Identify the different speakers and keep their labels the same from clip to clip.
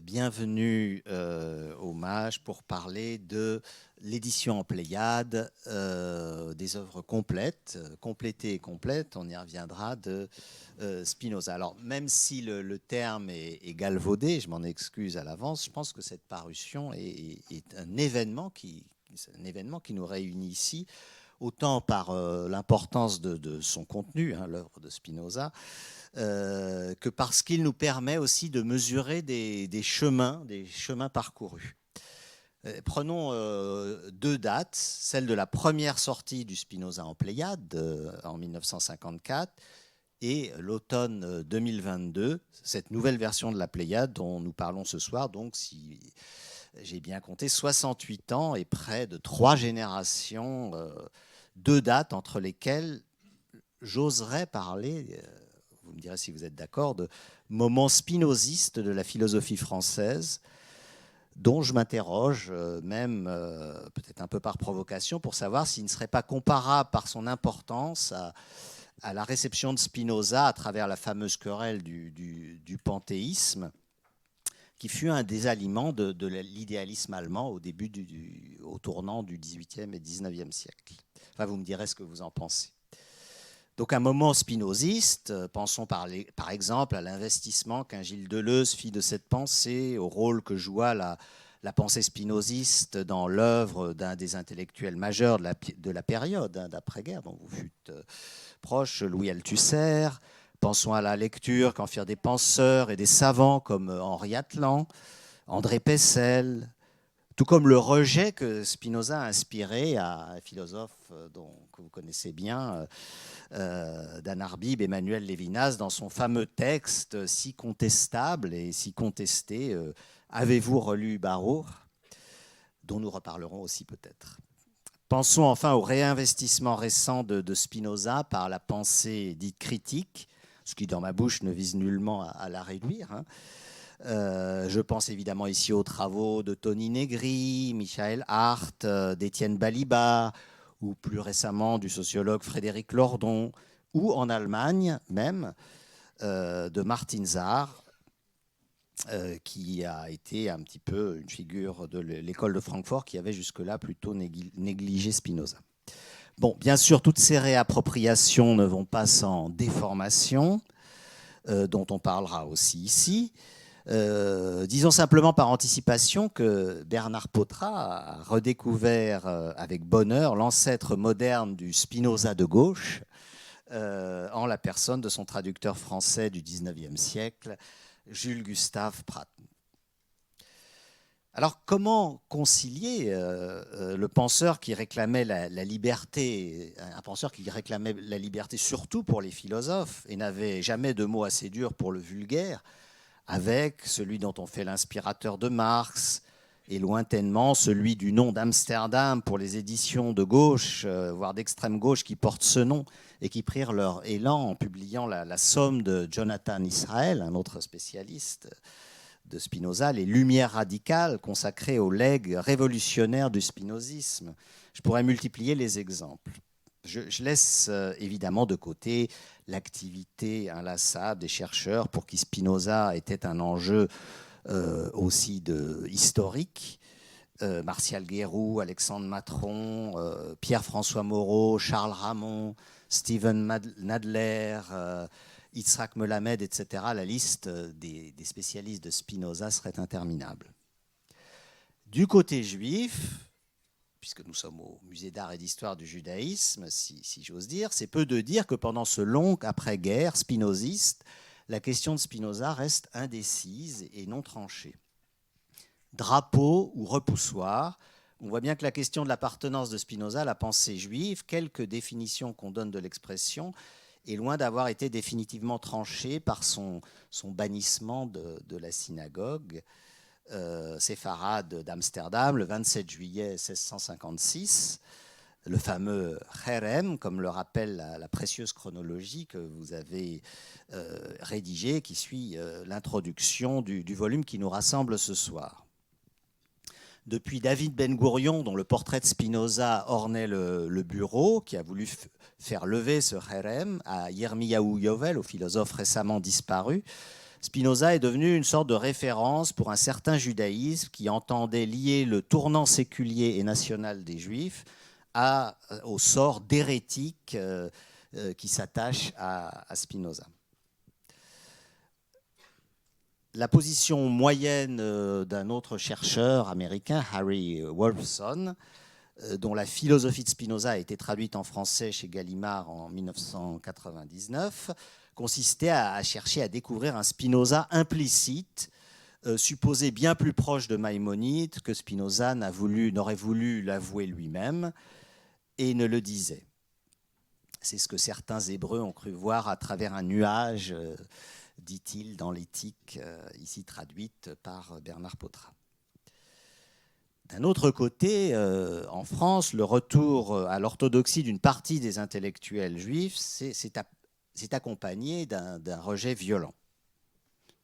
Speaker 1: Bienvenue au MAJ pour parler de l'édition en Pléiade, des œuvres complètes, complétées et complètes, on y reviendra, de Spinoza. Alors, même si le terme est galvaudé, je m'en excuse à l'avance, je pense que cette parution est un événement qui nous réunit ici, autant par l'importance de son contenu, l'œuvre de Spinoza, que parce qu'il nous permet aussi de mesurer des chemins parcourus. Prenons deux dates, celle de la première sortie du Spinoza en Pléiade en 1954 et l'automne 2022, cette nouvelle version de la Pléiade dont nous parlons ce soir, donc si j'ai bien compté, 68 ans et près de 3 générations, deux dates entre lesquelles j'oserais parler, vous me direz si vous êtes d'accord, de moments spinozistes de la philosophie française, dont je m'interroge, même peut-être un peu par provocation, pour savoir s'il ne serait pas comparable par son importance à la réception de Spinoza à travers la fameuse querelle du panthéisme, qui fut un des aliments de l'idéalisme allemand au tournant du XVIIIe et XIXe siècle. Enfin, vous me direz ce que vous en pensez. Donc un moment spinoziste, pensons par exemple à l'investissement qu'un Gilles Deleuze fit de cette pensée, au rôle que joua la pensée spinoziste dans l'œuvre d'un des intellectuels majeurs de la période d'après-guerre, dont vous fûtes proche, Louis Althusser. Pensons à la lecture qu'en firent des penseurs et des savants comme Henri Atlan, André Pessel, tout comme le rejet que Spinoza a inspiré à un philosophe que vous connaissez bien, d'Anne Arbib, Emmanuel Lévinas, dans son fameux texte si contestable et si contesté, Avez-vous relu Baruch, dont nous reparlerons aussi peut-être. Pensons enfin au réinvestissement récent de Spinoza par la pensée dite critique, ce qui dans ma bouche ne vise nullement à la réduire. Je pense évidemment ici aux travaux de Tony Negri, Michael Hart, d'Étienne Balibar, ou plus récemment du sociologue Frédéric Lordon, ou en Allemagne même de Martin Zarr, qui a été un petit peu une figure de l'école de Francfort qui avait jusque-là plutôt négligé Spinoza. Bon, bien sûr, toutes ces réappropriations ne vont pas sans déformation, dont on parlera aussi ici. Disons simplement par anticipation que Bernard Potra a redécouvert avec bonheur l'ancêtre moderne du Spinoza de gauche, en la personne de son traducteur français du XIXe siècle, Jules Gustave Prat. Alors, comment concilier le penseur qui réclamait la liberté, un penseur qui réclamait la liberté surtout pour les philosophes et n'avait jamais de mots assez durs pour le vulgaire, avec celui dont on fait l'inspirateur de Marx, et lointainement celui du nom d'Amsterdam pour les éditions de gauche, voire d'extrême gauche, qui portent ce nom et qui prirent leur élan en publiant la somme de Jonathan Israel, un autre spécialiste de Spinoza, les Lumières radicales consacrées au legs révolutionnaire du spinozisme. Je pourrais multiplier les exemples. Je laisse évidemment de côté l'activité inlassable des chercheurs pour qui Spinoza était un enjeu aussi historique. Martial Guéroux, Alexandre Matron, Pierre-François Moreau, Charles Ramon, Steven Nadler, Yitzhak Melamed, etc. La liste des spécialistes de Spinoza serait interminable. Du côté juif, puisque nous sommes au musée d'art et d'histoire du judaïsme, si j'ose dire, c'est peu de dire que pendant ce long après-guerre spinoziste, la question de Spinoza reste indécise et non tranchée. Drapeau ou repoussoir, on voit bien que la question de l'appartenance de Spinoza à la pensée juive, quelque définition qu'on donne de l'expression, est loin d'avoir été définitivement tranchée par son bannissement de la synagogue séfarade d'Amsterdam le 27 juillet 1656, le fameux Cherem, comme le rappelle la précieuse chronologie que vous avez rédigée, qui suit l'introduction du volume qui nous rassemble ce soir. Depuis David Ben-Gourion, dont le portrait de Spinoza ornait le bureau, qui a voulu faire lever ce Cherem, à Yirmiyahu Yovel, au philosophe récemment disparu, Spinoza est devenu une sorte de référence pour un certain judaïsme qui entendait lier le tournant séculier et national des Juifs au sort d'hérétique qui s'attache à Spinoza. La position moyenne d'un autre chercheur américain, Harry Wolfson, dont la philosophie de Spinoza a été traduite en français chez Gallimard en 1999, consistait à chercher à découvrir un Spinoza implicite, supposé bien plus proche de Maïmonide que Spinoza n'aurait voulu l'avouer lui-même et ne le disait. C'est ce que certains Hébreux ont cru voir à travers un nuage, dit-il dans l'Éthique, ici traduite par Bernard Pottrat. D'un autre côté, en France, le retour à l'orthodoxie d'une partie des intellectuels juifs s'est accompagné d'un rejet violent.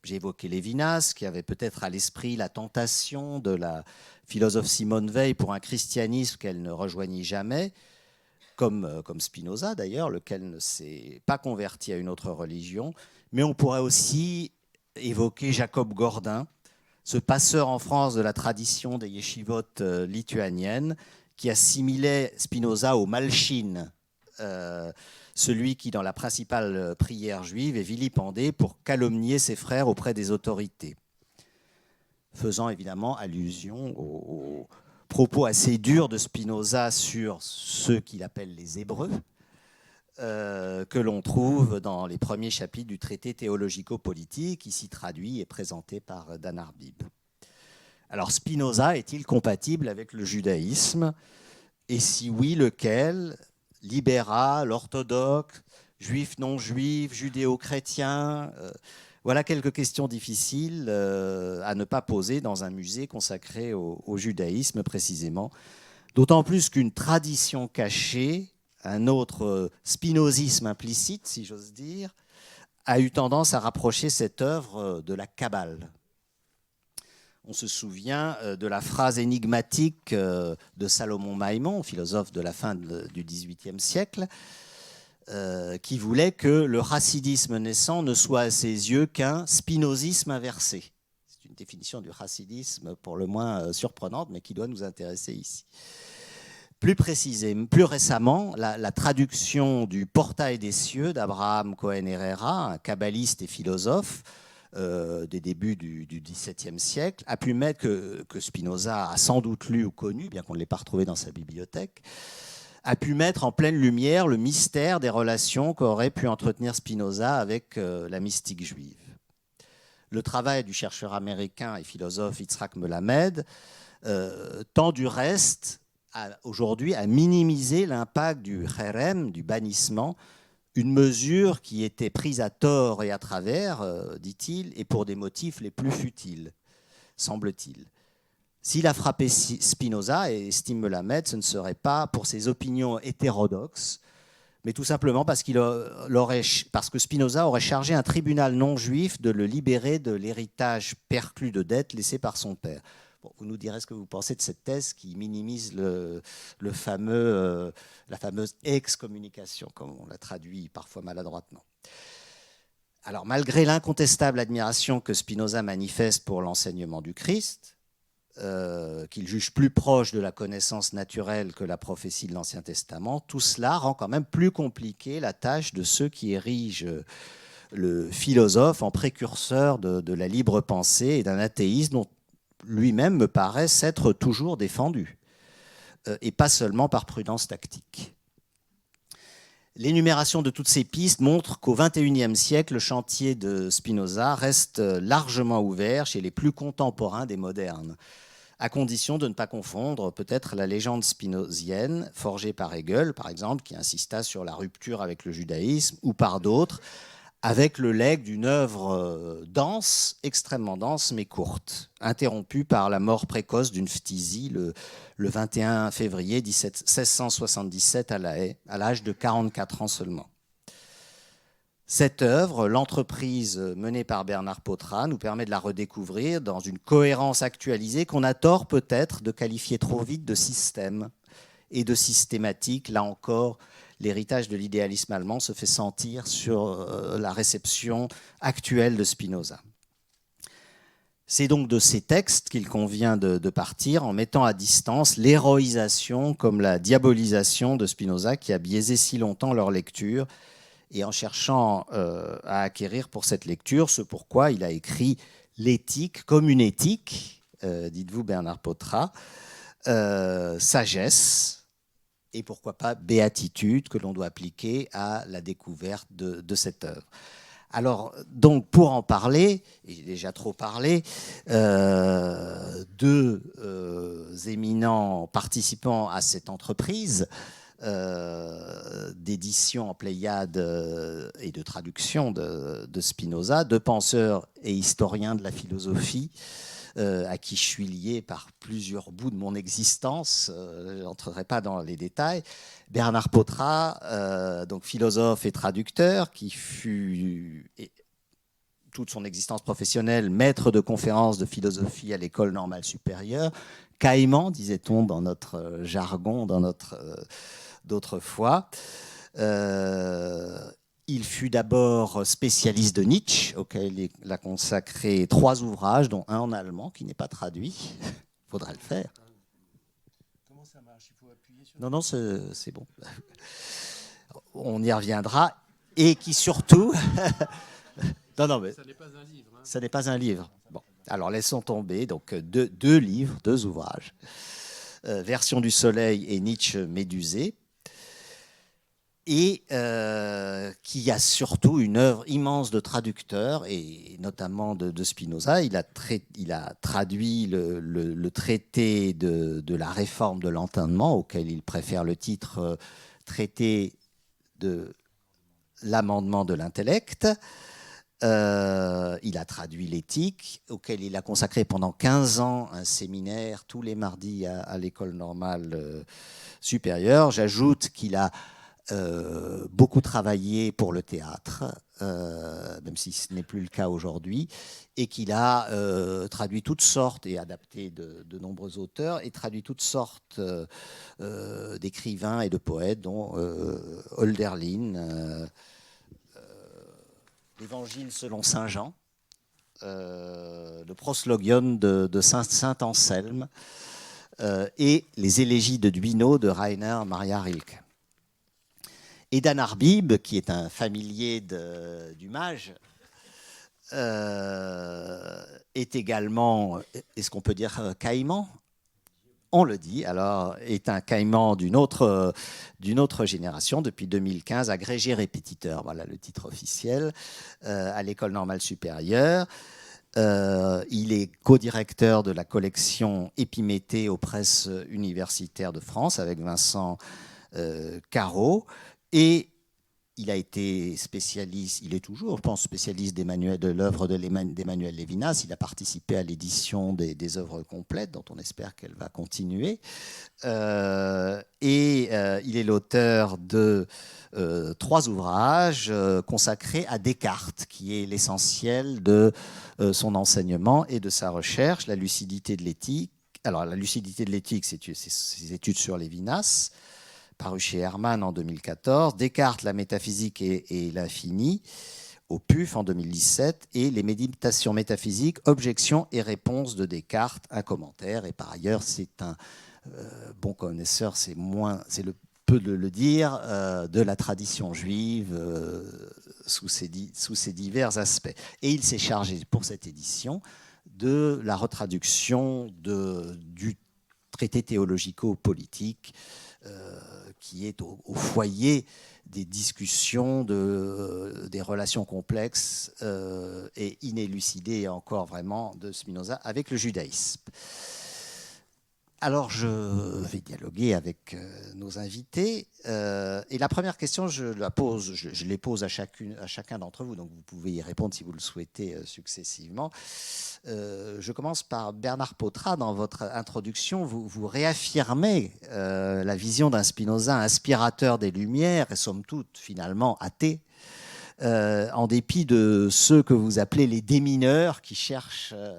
Speaker 1: J'ai évoqué Lévinas, qui avait peut-être à l'esprit la tentation de la philosophe Simone Weil pour un christianisme qu'elle ne rejoignit jamais, comme Spinoza d'ailleurs, lequel ne s'est pas converti à une autre religion. Mais on pourrait aussi évoquer Jacob Gordin, ce passeur en France de la tradition des yeshivotes lituaniennes, qui assimilait Spinoza au Malchine, celui qui, dans la principale prière juive, est vilipendé pour calomnier ses frères auprès des autorités, faisant évidemment allusion aux propos assez durs de Spinoza sur ceux qu'il appelle les Hébreux, que l'on trouve dans les premiers chapitres du traité théologico-politique, ici traduit et présenté par Dan Arbib. Alors Spinoza est-il compatible avec le judaïsme? Et si oui, lequel? Libéral, orthodoxe, juif, non-juif, judéo-chrétien? Voilà quelques questions difficiles à ne pas poser dans un musée consacré au judaïsme précisément. D'autant plus qu'une tradition cachée, un autre spinozisme implicite, si j'ose dire, a eu tendance à rapprocher cette œuvre de la Kabbale. On se souvient de la phrase énigmatique de Salomon Maïmon, philosophe de la fin du XVIIIe siècle, qui voulait que le chassidisme naissant ne soit à ses yeux qu'un spinozisme inversé. C'est une définition du chassidisme pour le moins surprenante, mais qui doit nous intéresser ici. Plus récemment, la traduction du Portail des cieux d'Abraham Cohen Herrera, un kabbaliste et philosophe des débuts du XVIIe siècle, a pu mettre, que Spinoza a sans doute lu ou connu, bien qu'on ne l'ait pas retrouvé dans sa bibliothèque, a pu mettre en pleine lumière le mystère des relations qu'aurait pu entretenir Spinoza avec la mystique juive. Le travail du chercheur américain et philosophe Yitzhak Melamed tend du reste aujourd'hui à minimiser l'impact du cherem, du bannissement, une mesure qui était prise à tort et à travers, dit-il, et pour des motifs les plus futiles, semble-t-il. S'il a frappé Spinoza, et estime Melamed, ce ne serait pas pour ses opinions hétérodoxes, mais tout simplement parce que Spinoza aurait chargé un tribunal non juif de le libérer de l'héritage perclus de dettes laissé par son père. Bon, vous nous direz ce que vous pensez de cette thèse qui minimise la fameuse excommunication, comme on l'a traduit parfois maladroitement. Alors, malgré l'incontestable admiration que Spinoza manifeste pour l'enseignement du Christ, qu'il juge plus proche de la connaissance naturelle que la prophétie de l'Ancien Testament, tout cela rend quand même plus compliquée la tâche de ceux qui érigent le philosophe en précurseur de la libre pensée et d'un athéisme dont lui-même me paraît s'être toujours défendu, et pas seulement par prudence tactique. L'énumération de toutes ces pistes montre qu'au XXIe siècle, le chantier de Spinoza reste largement ouvert chez les plus contemporains des modernes, à condition de ne pas confondre peut-être la légende spinozienne, forgée par Hegel, par exemple, qui insista sur la rupture avec le judaïsme, ou par d'autres, avec le legs d'une œuvre dense, extrêmement dense, mais courte, interrompue par la mort précoce d'une phtisie le 21 février 1677 à La Haye, à l'âge de 44 ans seulement. Cette œuvre, l'entreprise menée par Bernard Pottrat, nous permet de la redécouvrir dans une cohérence actualisée qu'on a tort peut-être de qualifier trop vite de système et de systématique. Là encore, l'héritage de l'idéalisme allemand se fait sentir sur la réception actuelle de Spinoza. C'est donc de ces textes qu'il convient de partir en mettant à distance l'héroïsation comme la diabolisation de Spinoza qui a biaisé si longtemps leur lecture et en cherchant à acquérir pour cette lecture ce pourquoi il a écrit l'éthique comme une éthique, dites-vous Bernard Potra, sagesse et pourquoi pas béatitude que l'on doit appliquer à la découverte de cette œuvre. Alors, donc, pour en parler, et j'ai déjà trop parlé, deux éminents participants à cette entreprise d'édition en Pléiade et de traduction de Spinoza, deux penseurs et historiens de la philosophie, à qui je suis lié par plusieurs bouts de mon existence. Je n'entrerai pas dans les détails. Bernard Potra, donc philosophe et traducteur, qui fut toute son existence professionnelle maître de conférences de philosophie à l'École normale supérieure. Caïman, disait-on dans notre jargon, dans notre d'autrefois. Il fut d'abord spécialiste de Nietzsche, auquel il a consacré 3 ouvrages, dont un en allemand qui n'est pas traduit. Il faudrait le faire.
Speaker 2: Comment ça marche? Il faut appuyer sur...
Speaker 1: Non, c'est bon. On y reviendra. Et qui surtout... non, mais...
Speaker 2: Ça n'est pas un livre. Hein.
Speaker 1: Ça n'est pas un livre. Bon, alors laissons tomber. Donc 2 livres, 2 ouvrages. Version du Soleil et Nietzsche médusé. Et qui a surtout une œuvre immense de traducteur, et notamment de Spinoza. Il a traduit le traité de la réforme de l'entendement, auquel il préfère le titre traité de l'amendement de l'intellect. Il a traduit l'éthique, auquel il a consacré pendant 15 ans un séminaire tous les mardis à l'École normale supérieure. J'ajoute qu'il a beaucoup travaillé pour le théâtre, même si ce n'est plus le cas aujourd'hui, et qu'il a traduit toutes sortes et adapté de nombreux auteurs, et traduit toutes sortes d'écrivains et de poètes, dont Hölderlin, l'Évangile selon Saint Jean, le Proslogion de Saint Anselme, et les élégies de Duino de Rainer Maria Rilke. Et Dan Arbib, qui est un familier du mage, est également, est-ce qu'on peut dire caïman? On le dit, alors, est un caïman d'une autre génération, depuis 2015, agrégé répétiteur, voilà le titre officiel, à l'École normale supérieure. Il est co-directeur de la collection Épiméthée aux presses universitaires de France avec Vincent Caro. Et il a été spécialiste, il est toujours, je pense, spécialiste de l'œuvre d'Emmanuel Lévinas. Il a participé à l'édition des œuvres complètes, dont on espère qu'elle va continuer. Il est l'auteur de 3 ouvrages consacrés à Descartes, qui est l'essentiel de son enseignement et de sa recherche, la lucidité de l'éthique. Alors, la lucidité de l'éthique, c'est ses études sur Lévinas, paru chez Hermann en 2014, Descartes, la métaphysique et l'infini, au PUF en 2017, et les méditations métaphysiques, objections et réponses de Descartes, un commentaire. Et par ailleurs, c'est un bon connaisseur, c'est le peu de le dire, de la tradition juive sous ses divers aspects. Et il s'est chargé pour cette édition de la retraduction du traité théologico-politique qui est au foyer des discussions, des relations complexes et inélucidées encore vraiment de Spinoza avec le judaïsme. Alors, je vais dialoguer avec nos invités. Et la première question, je les pose à chacun d'entre vous, donc vous pouvez y répondre si vous le souhaitez successivement. Je commence par Bernard Potra. Dans votre introduction, vous réaffirmez la vision d'un Spinoza inspirateur des Lumières et somme toute finalement athée, en dépit de ceux que vous appelez les démineurs qui chercheraient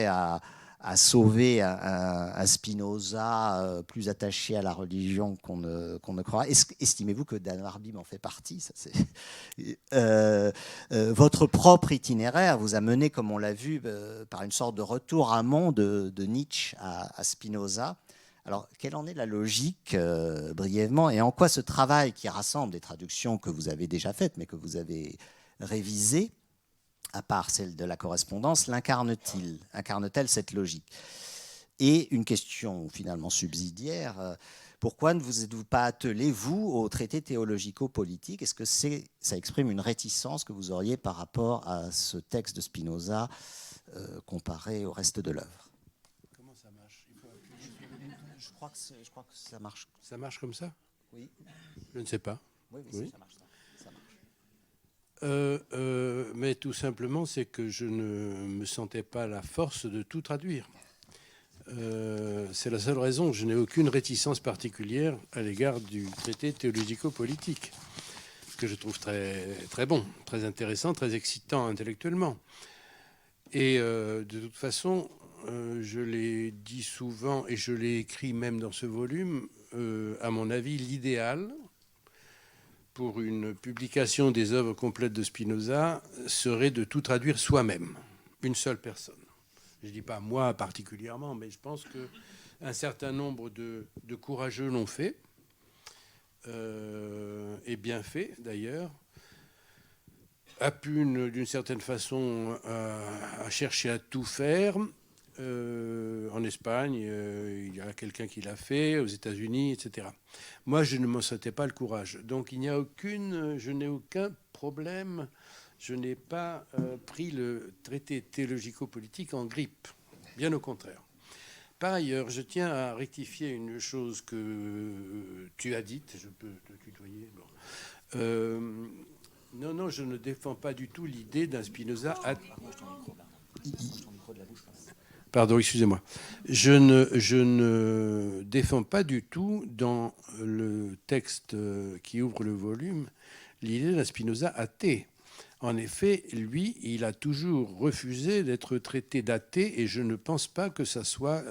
Speaker 1: à à sauver un Spinoza plus attaché à la religion qu'on ne croit. Estimez-vous que Dan Arbib en fait partie? Ça, votre propre itinéraire vous a mené, comme on l'a vu, par une sorte de retour amont de Nietzsche à Spinoza. Alors, quelle en est la logique, brièvement, et en quoi ce travail qui rassemble des traductions que vous avez déjà faites, mais que vous avez révisées, à part celle de la correspondance, l'incarne-t-il? Incarne-t-elle cette logique? Et une question finalement subsidiaire, pourquoi ne vous êtes-vous pas attelé, vous, au traité théologico-politique? Est-ce que ça exprime une réticence que vous auriez par rapport à ce texte de Spinoza comparé au reste de l'œuvre?
Speaker 2: Comment ça marche? Il faut appuyer sur le bouton.
Speaker 1: Je crois que ça marche.
Speaker 2: Ça marche comme ça?
Speaker 1: Oui.
Speaker 2: Je ne sais pas.
Speaker 1: Oui,
Speaker 2: Oui.
Speaker 1: Ça marche.
Speaker 2: Mais tout simplement, c'est que je ne me sentais pas la force de tout traduire. C'est la seule raison. Je n'ai aucune réticence particulière à l'égard du traité théologico-politique, que je trouve très, très bon, très intéressant, très excitant intellectuellement. Et de toute façon, je l'ai dit souvent et je l'ai écrit même dans ce volume, à mon avis, l'idéal pour une publication des œuvres complètes de Spinoza serait de tout traduire soi-même, une seule personne. Je ne dis pas moi particulièrement, mais je pense qu'un certain nombre de courageux l'ont fait, et bien fait d'ailleurs, a pu d'une certaine façon à chercher à tout faire. En Espagne, il y a quelqu'un qui l'a fait, aux États-Unis, etc. Moi, je ne m'en sentais pas le courage. Donc, je n'ai aucun problème. Je n'ai pas pris le traité théologico-politique en grippe. Bien au contraire. Par ailleurs, je tiens à rectifier une chose que tu as dite. Je peux te tutoyer. Bon. Non, je ne défends pas du tout l'idée d'un Spinoza. Pardon, excusez-moi. Je ne défends pas du tout dans le texte qui ouvre le volume l'idée d'un Spinoza athée. En effet, lui, il a toujours refusé d'être traité d'athée et je ne pense pas que ça soit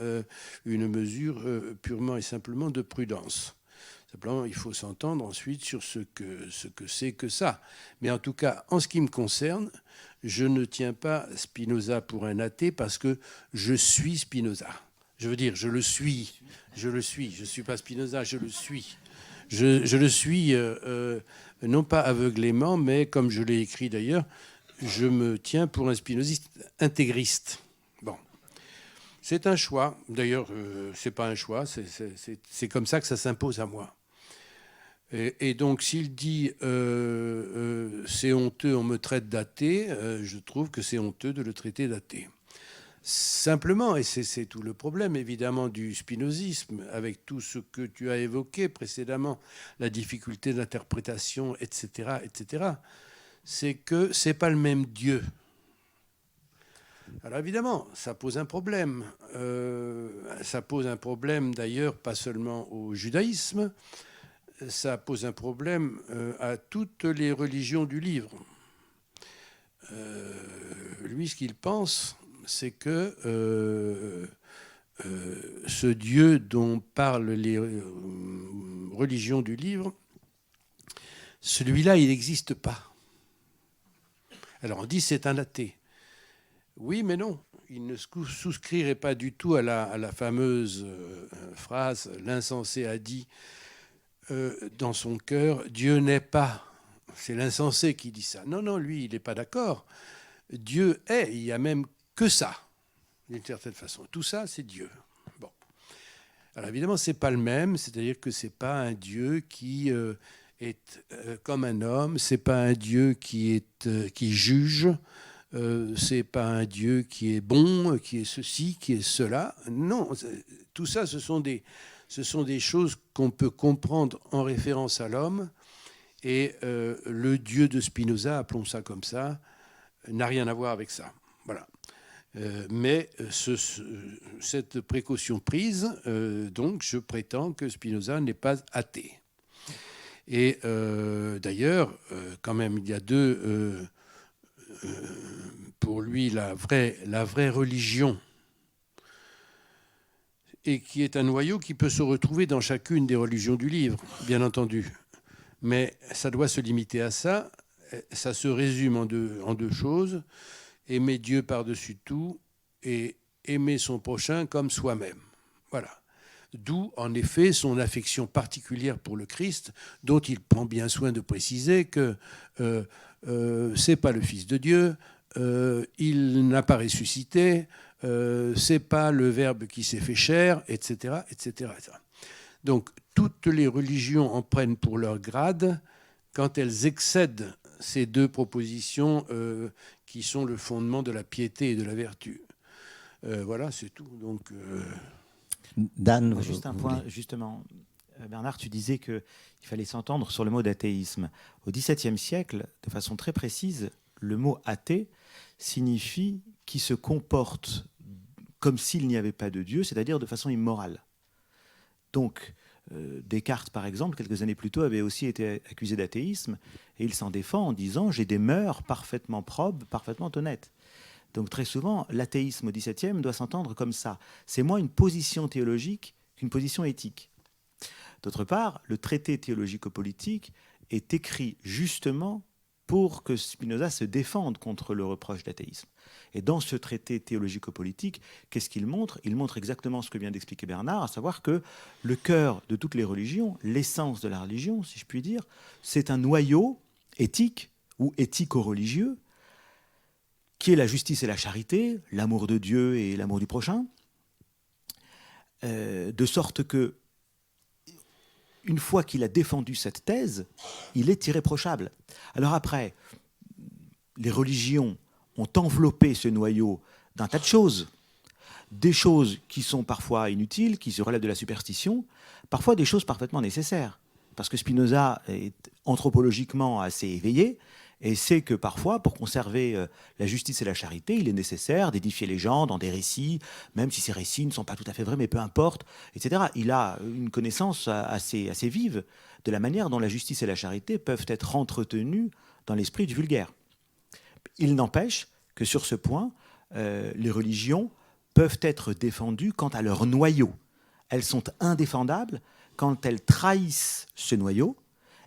Speaker 2: une mesure purement et simplement de prudence. Simplement, il faut s'entendre ensuite sur ce que c'est que ça. Mais en tout cas, en ce qui me concerne, je ne tiens pas Spinoza pour un athée parce que je suis Spinoza. Je veux dire, je le suis. Je ne suis pas Spinoza, je le suis. Je le suis non pas aveuglément, mais comme je l'ai écrit d'ailleurs, je me tiens pour un spinoziste intégriste. Bon. C'est un choix. D'ailleurs, c'est pas un choix, c'est comme ça que ça s'impose à moi. Et donc, s'il dit c'est honteux, on me traite d'athée, je trouve que c'est honteux de le traiter d'athée. Simplement, et c'est tout le problème évidemment du spinozisme, avec tout ce que tu as évoqué précédemment, la difficulté d'interprétation, etc., c'est que c'est pas le même Dieu. Alors évidemment, ça pose un problème. Ça pose un problème d'ailleurs pas seulement au judaïsme, ça pose un problème à toutes les religions du livre. Lui, ce qu'il pense, c'est que ce Dieu dont parlent les religions du livre, celui-là, il n'existe pas. Alors on dit c'est un athée. Oui, mais non. Il ne souscrirait pas du tout à la fameuse phrase « L'insensé a dit dans son cœur, Dieu n'est pas ». C'est l'insensé qui dit ça. Non, lui, il n'est pas d'accord. Dieu est, il n'y a même que ça, d'une certaine façon. Tout ça, c'est Dieu. Bon. Alors évidemment, ce n'est pas le même, c'est-à-dire que ce n'est pas un Dieu qui est comme un homme, ce n'est pas un Dieu qui juge, ce n'est pas un Dieu qui est bon, qui est ceci, qui est cela. Non, tout ça, ce sont des choses qu'on peut comprendre en référence à l'homme. Et le Dieu de Spinoza, appelons ça comme ça, n'a rien à voir avec ça. Voilà. Mais cette précaution prise, donc je prétends que Spinoza n'est pas athée. Et d'ailleurs, quand même, il y a pour lui, la vraie religion, et qui est un noyau qui peut se retrouver dans chacune des religions du livre, bien entendu. Mais ça doit se limiter à ça. Ça se résume en deux choses. Aimer Dieu par-dessus tout et aimer son prochain comme soi-même. Voilà. D'où, en effet, son affection particulière pour le Christ, dont il prend bien soin de préciser que c'est pas le Fils de Dieu, il n'a pas ressuscité, c'est pas le Verbe qui s'est fait chair, etc., etc., etc. Donc, toutes les religions en prennent pour leur grade quand elles excèdent ces deux propositions qui sont le fondement de la piété et de la vertu. Voilà, c'est tout. Donc,
Speaker 1: Dan,
Speaker 3: juste un point, justement. Bernard, tu disais qu'il fallait s'entendre sur le mot d'athéisme. Au XVIIe siècle, de façon très précise, le mot athée signifie qui se comporte comme s'il n'y avait pas de Dieu, c'est-à-dire de façon immorale. Donc, Descartes, par exemple, quelques années plus tôt, avait aussi été accusé d'athéisme, et il s'en défend en disant « j'ai des mœurs parfaitement probes, parfaitement honnêtes ». Donc très souvent, l'athéisme au XVIIe doit s'entendre comme ça. C'est moins une position théologique qu'une position éthique. D'autre part, le traité théologico-politique est écrit justement pour que Spinoza se défende contre le reproche d'athéisme. Et dans ce traité théologico-politique, qu'est-ce qu'il montre ? Il montre exactement ce que vient d'expliquer Bernard, à savoir que le cœur de toutes les religions, l'essence de la religion, si je puis dire, c'est un noyau éthique ou éthico-religieux, qui est la justice et la charité, l'amour de Dieu et l'amour du prochain, de sorte que, une fois qu'il a défendu cette thèse, il est irréprochable. Alors après, les religions ont enveloppé ce noyau d'un tas de choses. Des choses qui sont parfois inutiles, qui se relèvent de la superstition, parfois des choses parfaitement nécessaires. Parce que Spinoza est anthropologiquement assez éveillé, et sait que parfois, pour conserver la justice et la charité, il est nécessaire d'édifier les gens dans des récits, même si ces récits ne sont pas tout à fait vrais, mais peu importe, etc. Il a une connaissance assez vive de la manière dont la justice et la charité peuvent être entretenues dans l'esprit du vulgaire. Il n'empêche que sur ce point, les religions peuvent être défendues quant à leur noyau. Elles sont indéfendables quand elles trahissent ce noyau,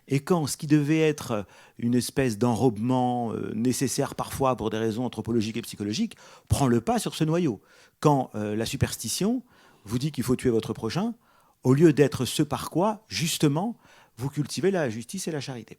Speaker 3: et quand ce qui devait être une espèce d'enrobement nécessaire parfois pour des raisons anthropologiques et psychologiques prend le pas sur ce noyau. Quand la superstition vous dit qu'il faut tuer votre prochain, au lieu d'être ce par quoi, justement, vous cultivez la justice et la charité.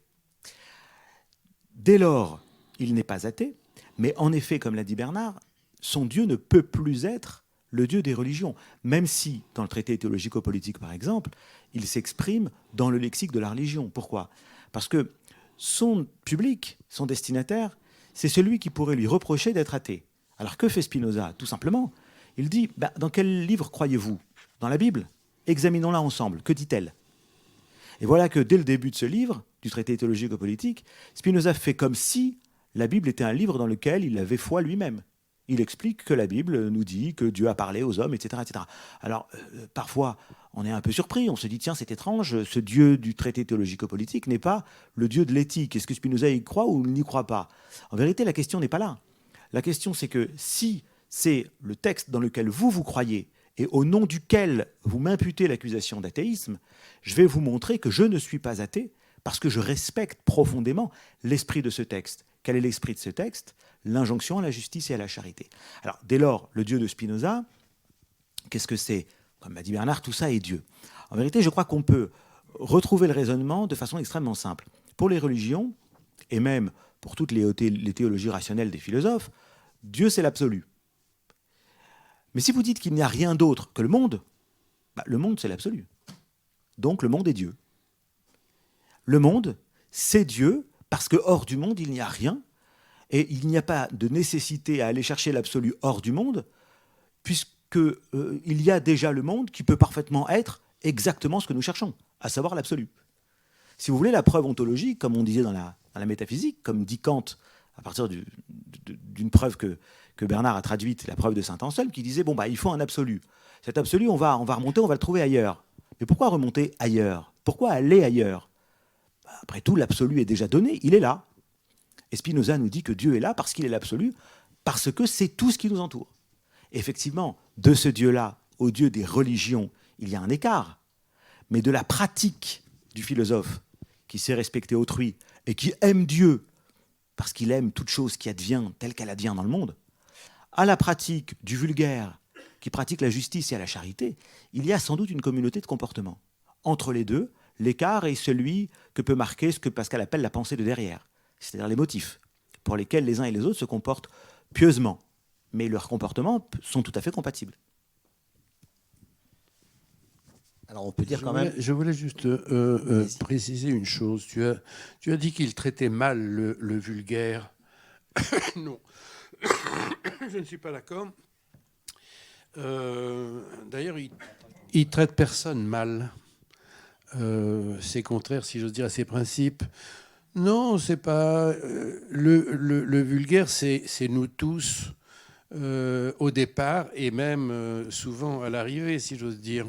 Speaker 3: Dès lors, il n'est pas athée, mais en effet, comme l'a dit Bernard, son Dieu ne peut plus être le Dieu des religions, même si, dans le traité théologico-politique par exemple, il s'exprime dans le lexique de la religion. Pourquoi ? Parce que son public, son destinataire, c'est celui qui pourrait lui reprocher d'être athée. Alors que fait Spinoza ? Tout simplement, il dit dans quel livre croyez-vous ? Dans la Bible ? Examinons-la ensemble. Que dit-elle ? Et voilà que dès le début de ce livre, du traité théologico-politique, Spinoza fait comme si la Bible était un livre dans lequel il avait foi lui-même. Il explique que la Bible nous dit que Dieu a parlé aux hommes, etc. etc. Alors, parfois, on est un peu surpris. On se dit, tiens, c'est étrange, ce Dieu du traité théologico-politique n'est pas le Dieu de l'éthique. Est-ce que Spinoza y croit ou il n'y croit pas ? En vérité, la question n'est pas là. La question, c'est que si c'est le texte dans lequel vous croyez et au nom duquel vous m'imputez l'accusation d'athéisme, je vais vous montrer que je ne suis pas athée parce que je respecte profondément l'esprit de ce texte. Quel est l'esprit de ce texte ? L'injonction à la justice et à la charité. Alors, dès lors, le Dieu de Spinoza, qu'est-ce que c'est ? Comme m'a dit Bernard, tout ça est Dieu. En vérité, je crois qu'on peut retrouver le raisonnement de façon extrêmement simple. Pour les religions, et même pour toutes les théologies rationnelles des philosophes, Dieu, c'est l'absolu. Mais si vous dites qu'il n'y a rien d'autre que le monde, le monde, c'est l'absolu. Donc, le monde est Dieu. Le monde, c'est Dieu, parce que hors du monde, il n'y a rien, et il n'y a pas de nécessité à aller chercher l'absolu hors du monde, puisqu'il y a déjà le monde qui peut parfaitement être exactement ce que nous cherchons, à savoir l'absolu. Si vous voulez, la preuve ontologique, comme on disait dans la métaphysique, comme dit Kant, à partir d'une preuve que Bernard a traduite, la preuve de saint Anselme, qui disait, il faut un absolu. Cet absolu, on va remonter, on va le trouver ailleurs. Mais pourquoi remonter ailleurs ? Pourquoi aller ailleurs ? Après tout, l'absolu est déjà donné, il est là. Et Spinoza nous dit que Dieu est là parce qu'il est l'absolu, parce que c'est tout ce qui nous entoure. Et effectivement, de ce Dieu-là, aux dieux des religions, il y a un écart. Mais de la pratique du philosophe qui sait respecter autrui et qui aime Dieu parce qu'il aime toute chose qui advient telle qu'elle advient dans le monde, à la pratique du vulgaire qui pratique la justice et à la charité, il y a sans doute une communauté de comportements. Entre les deux, l'écart est celui que peut marquer ce que Pascal appelle la pensée de derrière, c'est-à-dire les motifs, pour lesquels les uns et les autres se comportent pieusement. Mais leurs comportements sont tout à fait compatibles.
Speaker 1: Alors on peut dire quand même...
Speaker 2: Je voulais juste préciser une chose. Tu as dit qu'il traitait mal le vulgaire. Non, je ne suis pas d'accord. D'ailleurs, il traite personne mal. C'est contraire, si j'ose dire, à ses principes. Non, c'est pas... le vulgaire, c'est nous tous, au départ, et même souvent à l'arrivée, si j'ose dire.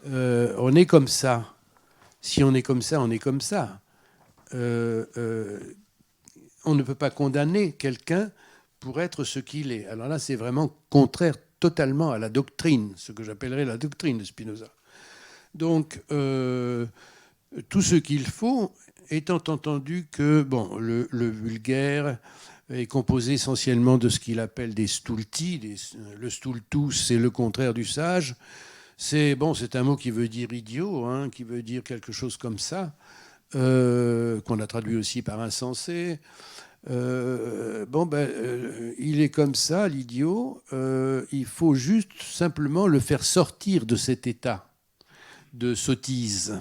Speaker 2: On est comme ça. Si on est comme ça, on est comme ça. On ne peut pas condamner quelqu'un pour être ce qu'il est. Alors là, c'est vraiment contraire totalement à la doctrine, ce que j'appellerais la doctrine de Spinoza. Donc, tout ce qu'il faut, étant entendu que bon, le vulgaire est composé essentiellement de ce qu'il appelle des stulti. Le stultus, c'est le contraire du sage. C'est un mot qui veut dire idiot, hein, qui veut dire quelque chose comme ça, qu'on a traduit aussi par insensé. Il est comme ça, l'idiot. Il faut juste simplement le faire sortir de cet état de sottise.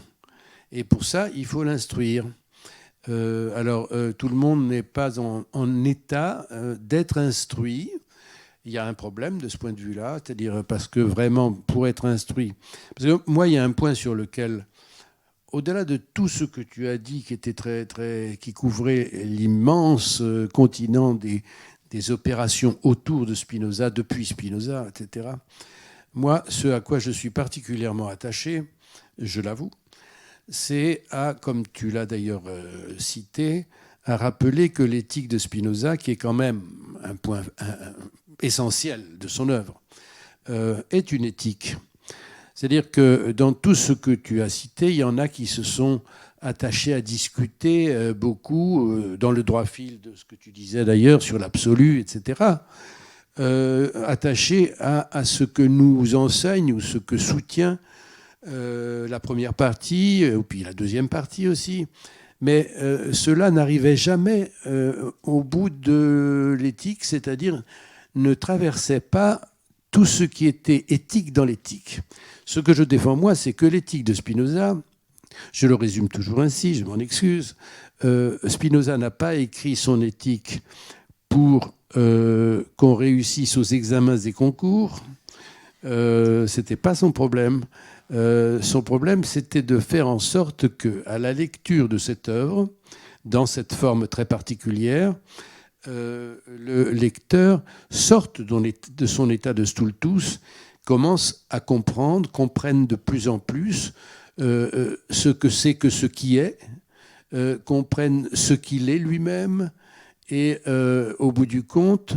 Speaker 2: Et pour ça, il faut l'instruire. Tout le monde n'est pas en état d'être instruit. Il y a un problème de ce point de vue-là, c'est-à-dire parce que vraiment, pour être instruit... Parce que moi, il y a un point sur lequel, au-delà de tout ce que tu as dit, qui était qui couvrait l'immense continent des opérations autour de Spinoza, depuis Spinoza, etc., moi, ce à quoi je suis particulièrement attaché, je l'avoue, c'est à, comme tu l'as d'ailleurs cité, à rappeler que l'éthique de Spinoza, qui est quand même un point essentiel de son œuvre, est une éthique. C'est-à-dire que dans tout ce que tu as cité, il y en a qui se sont attachés à discuter beaucoup, dans le droit fil de ce que tu disais d'ailleurs, sur l'absolu, etc., attachés à ce que nous enseigne ou ce que soutient la première partie, et puis la deuxième partie aussi. Mais cela n'arrivait jamais au bout de l'éthique, c'est-à-dire ne traversait pas tout ce qui était éthique dans l'éthique. Ce que je défends, moi, c'est que l'éthique de Spinoza, je le résume toujours ainsi, je m'en excuse, Spinoza n'a pas écrit son éthique pour qu'on réussisse aux examens et concours. C'était pas son problème. Son problème, c'était de faire en sorte que, à la lecture de cette œuvre, dans cette forme très particulière, le lecteur sorte de son état de stultus, commence à comprenne de plus en plus ce que c'est que ce qui est, comprenne ce qu'il est lui-même, et au bout du compte,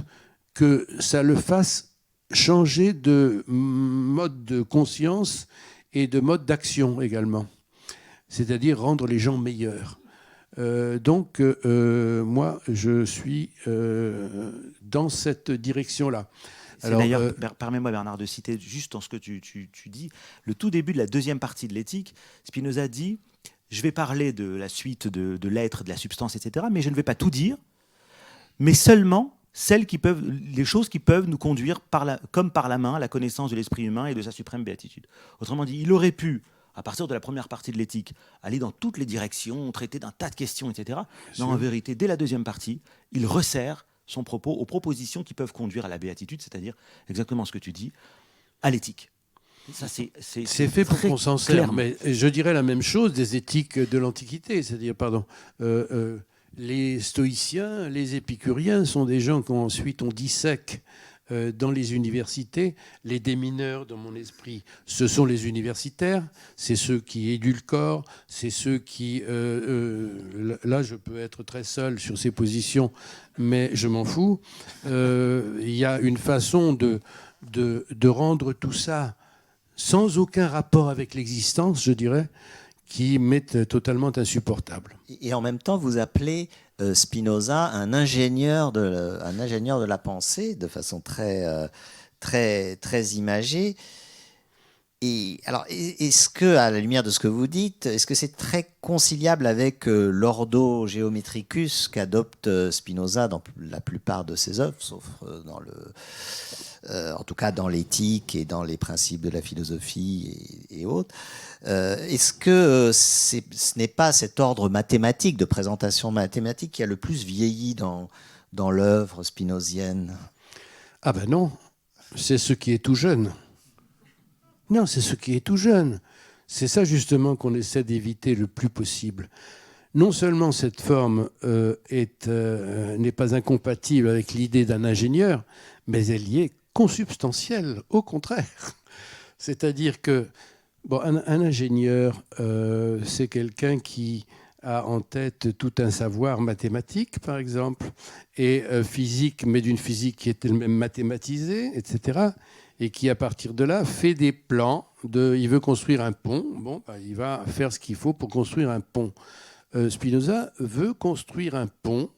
Speaker 2: que ça le fasse changer de mode de conscience et de mode d'action également, c'est-à-dire rendre les gens meilleurs. Moi, je suis dans cette direction-là.
Speaker 3: D'ailleurs, permets-moi Bernard de citer juste dans ce que tu dis, le tout début de la deuxième partie de l'éthique, Spinoza dit « Je vais parler de la suite de l'être, de la substance, etc., mais je ne vais pas tout dire, mais seulement les choses qui peuvent nous conduire comme par la main à la connaissance de l'esprit humain et de sa suprême béatitude. » Autrement dit, il aurait pu, à partir de la première partie de l'éthique, aller dans toutes les directions, traiter d'un tas de questions, etc. Mais en vérité, dès la deuxième partie, il resserre son propos aux propositions qui peuvent conduire à la béatitude, c'est-à-dire exactement ce que tu dis, à l'éthique.
Speaker 2: C'est fait pour qu'on s'en serve, mais je dirais la même chose des éthiques de l'Antiquité, c'est-à-dire, les stoïciens, les épicuriens sont des gens qu'ensuite on dissèque dans les universités. Les démineurs, dans mon esprit, ce sont les universitaires, c'est ceux qui édulcorent, c'est ceux qui... là, je peux être très seul sur ces positions, mais je m'en fous. Il y a une façon de rendre tout ça sans aucun rapport avec l'existence, je dirais, qui m'est totalement insupportable.
Speaker 1: Et en même temps, vous appelez Spinoza un ingénieur de la pensée, de façon très imagée. Et alors, est-ce que, à la lumière de ce que vous dites, est-ce que c'est très conciliable avec l'ordo geometricus qu'adopte Spinoza dans la plupart de ses œuvres, sauf en tout cas dans l'éthique et dans les principes de la philosophie et autres. Est-ce que ce n'est pas cet ordre mathématique, de présentation mathématique, qui a le plus vieilli dans l'œuvre spinozienne?
Speaker 2: Ah ben non, c'est ce qui est tout jeune. Non, c'est ce qui est tout jeune. C'est ça justement qu'on essaie d'éviter le plus possible. Non seulement cette forme n'est pas incompatible avec l'idée d'un ingénieur, mais elle y est consubstantielle, au contraire. C'est-à-dire que un ingénieur, c'est quelqu'un qui a en tête tout un savoir mathématique, par exemple, et physique, mais d'une physique qui est elle-même mathématisée, etc., et qui, à partir de là, fait des plans. Il veut construire un pont. Il va faire ce qu'il faut pour construire un pont. Spinoza veut construire un pont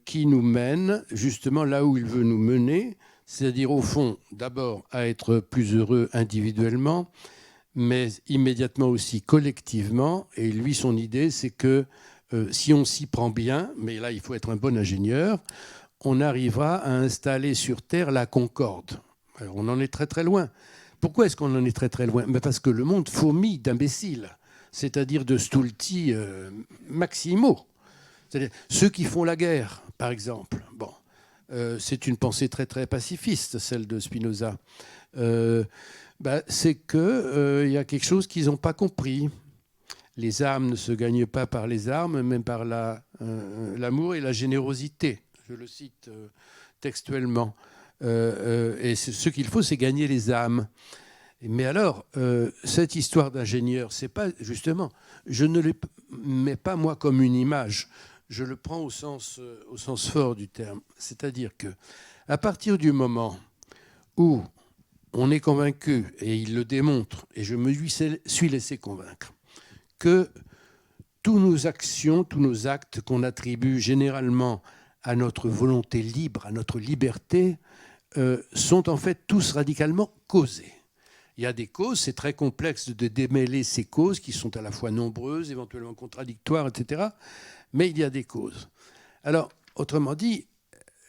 Speaker 2: qui nous mène justement là où il veut nous mener, c'est-à-dire, au fond, d'abord, à être plus heureux individuellement, mais immédiatement aussi collectivement. Et lui, son idée, c'est que si on s'y prend bien, mais là, il faut être un bon ingénieur, on arrivera à installer sur Terre la concorde. Alors, on en est très très loin. Pourquoi est-ce qu'on en est très très loin? Parce que le monde fourmille d'imbéciles, c'est-à-dire de stulti maximaux. C'est-à-dire ceux qui font la guerre, par exemple. C'est une pensée très très pacifiste, celle de Spinoza. C'est qu'il y a quelque chose qu'ils n'ont pas compris. Les âmes ne se gagnent pas par les armes, mais par l'amour et la générosité. Je le cite textuellement. Et ce qu'il faut, c'est gagner les âmes. Mais alors, cette histoire d'ingénieur, c'est pas justement, je ne le mets pas moi comme une image, je le prends au sens fort du terme. C'est-à-dire que, à partir du moment où on est convaincu, et il le démontre, et je me suis laissé convaincre, que tous nos actions, tous nos actes qu'on attribue généralement à notre volonté libre, à notre liberté, sont en fait tous radicalement causés. Il y a des causes, c'est très complexe de démêler ces causes qui sont à la fois nombreuses, éventuellement contradictoires, etc. Mais il y a des causes. Alors, autrement dit,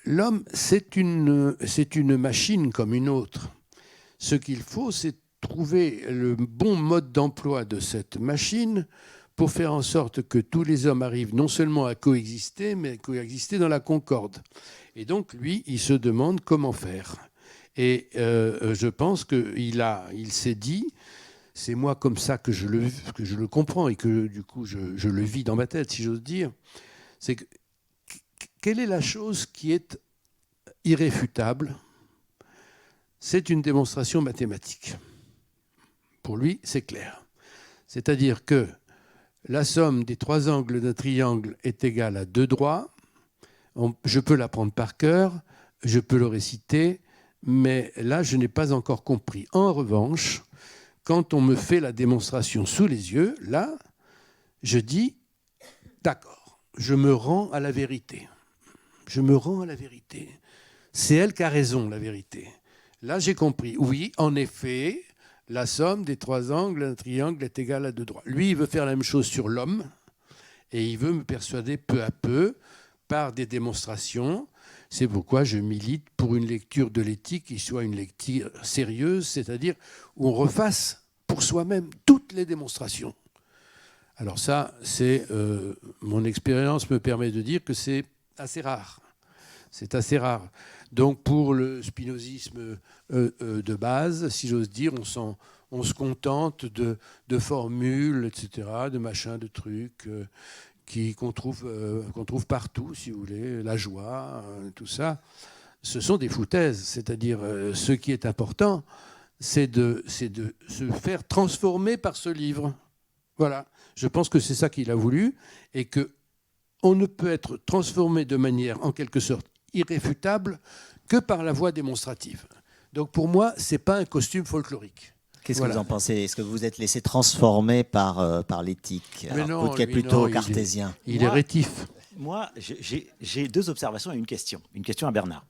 Speaker 2: l'homme, c'est une machine comme une autre. Ce qu'il faut, c'est trouver le bon mode d'emploi de cette machine pour faire en sorte que tous les hommes arrivent non seulement à coexister, mais à coexister dans la concorde. Et donc, lui, il se demande comment faire. Et je pense qu'il s'est dit, c'est moi comme ça que je le comprends et que du coup je le vis dans ma tête, si j'ose dire, c'est que quelle est la chose qui est irréfutable? C'est une démonstration mathématique. Pour lui, c'est clair. C'est-à-dire que la somme des trois angles d'un triangle est égale à 2 droits. Je peux l'apprendre par cœur, je peux le réciter, mais là, je n'ai pas encore compris. En revanche, quand on me fait la démonstration sous les yeux, là, je dis, d'accord, je me rends à la vérité. Je me rends à la vérité. C'est elle qui a raison, la vérité. Là, j'ai compris. Oui, en effet, la somme des 3 angles d'un triangle est égale à 2 droits. Lui, il veut faire la même chose sur l'homme, et il veut me persuader peu à peu, par des démonstrations. C'est pourquoi je milite pour une lecture de l'éthique qui soit une lecture sérieuse, c'est-à-dire où on refasse pour soi-même toutes les démonstrations. Alors ça, mon expérience me permet de dire que c'est assez rare. C'est assez rare. Donc pour le spinozisme de base, si j'ose dire, on se contente de formules, etc., de machins, de trucs qu'on trouve partout, si vous voulez, la joie, tout ça. Ce sont des foutaises. C'est-à-dire, ce qui est important, c'est de se faire transformer par ce livre. Voilà. Je pense que c'est ça qu'il a voulu et qu'on ne peut être transformé de manière, en quelque sorte, irréfutable que par la voie démonstrative. Donc pour moi, ce n'est pas un costume folklorique.
Speaker 1: Qu'est-ce
Speaker 2: Voilà.
Speaker 1: que vous en pensez? Est-ce que vous vous êtes laissé transformer par l'éthique?
Speaker 2: Mais
Speaker 1: Alors,
Speaker 2: non,
Speaker 1: vous qui êtes
Speaker 2: lui,
Speaker 1: plutôt
Speaker 2: non,
Speaker 1: cartésien.
Speaker 2: Il est rétif.
Speaker 3: Moi, j'ai deux observations et une question. Une question à Bernard.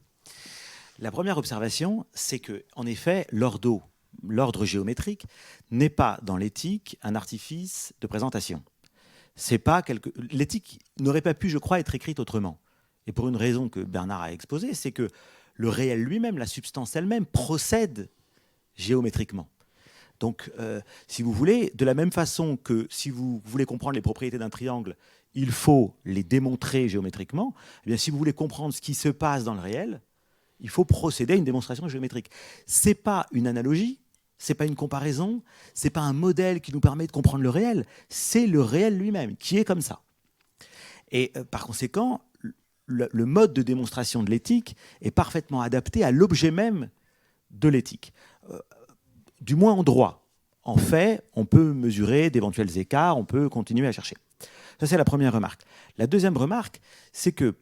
Speaker 3: La première observation, c'est que, en effet, l'ordre géométrique, n'est pas dans l'éthique un artifice de présentation. L'éthique n'aurait pas pu, je crois, être écrite autrement. Et pour une raison que Bernard a exposée, c'est que le réel lui-même, la substance elle-même, procède géométriquement. Donc, si vous voulez, de la même façon que si vous voulez comprendre les propriétés d'un triangle, il faut les démontrer géométriquement, eh bien, si vous voulez comprendre ce qui se passe dans le réel, il faut procéder à une démonstration géométrique. Ce n'est pas une analogie, ce n'est pas une comparaison, ce n'est pas un modèle qui nous permet de comprendre le réel, c'est le réel lui-même qui est comme ça. Et par conséquent, le mode de démonstration de l'éthique est parfaitement adapté à l'objet même de l'éthique. Du moins en droit. En fait, on peut mesurer d'éventuels écarts, on peut continuer à chercher. Ça, c'est la première remarque. La deuxième remarque, c'est que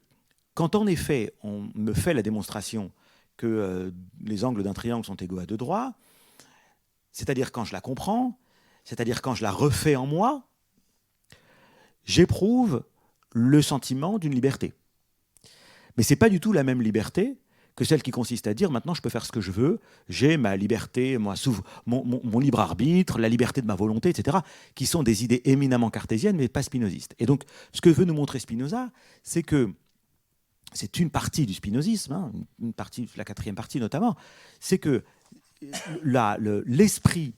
Speaker 3: quand en effet, on me fait la démonstration que les angles d'un triangle sont égaux à deux droits, c'est-à-dire quand je la comprends, c'est-à-dire quand je la refais en moi, j'éprouve le sentiment d'une liberté. Mais ce n'est pas du tout la même liberté que celle qui consiste à dire maintenant je peux faire ce que je veux, j'ai ma liberté, mon libre arbitre, la liberté de ma volonté, etc., qui sont des idées éminemment cartésiennes mais pas spinozistes. Et donc ce que veut nous montrer Spinoza, c'est que c'est une partie du spinozisme, hein, une partie, la quatrième partie notamment, c'est que l'esprit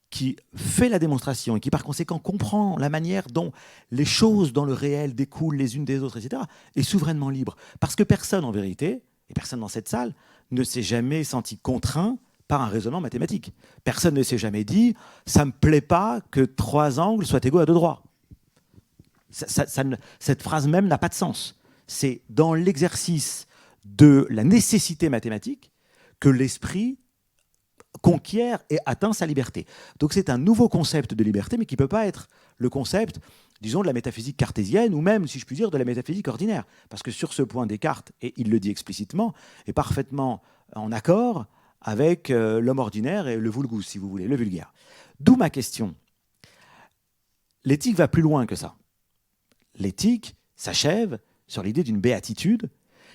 Speaker 3: qui fait la démonstration et qui par conséquent comprend la manière dont les choses dans le réel découlent les unes des autres, etc., est souverainement libre. Parce que personne en vérité, et personne dans cette salle, ne s'est jamais senti contraint par un raisonnement mathématique. Personne ne s'est jamais dit « ça ne me plaît pas que 3 angles soient égaux à 2 droits ». Cette phrase même n'a pas de sens. C'est dans l'exercice de la nécessité mathématique que l'esprit conquiert et atteint sa liberté. Donc c'est un nouveau concept de liberté, mais qui ne peut pas être le concept, disons, de la métaphysique cartésienne, ou même, si je puis dire, de la métaphysique ordinaire. Parce que sur ce point, Descartes, et il le dit explicitement, est parfaitement en accord avec l'homme ordinaire et le vulgus, si vous voulez, le vulgaire. D'où ma question. L'éthique va plus loin que ça. L'éthique s'achève sur l'idée d'une béatitude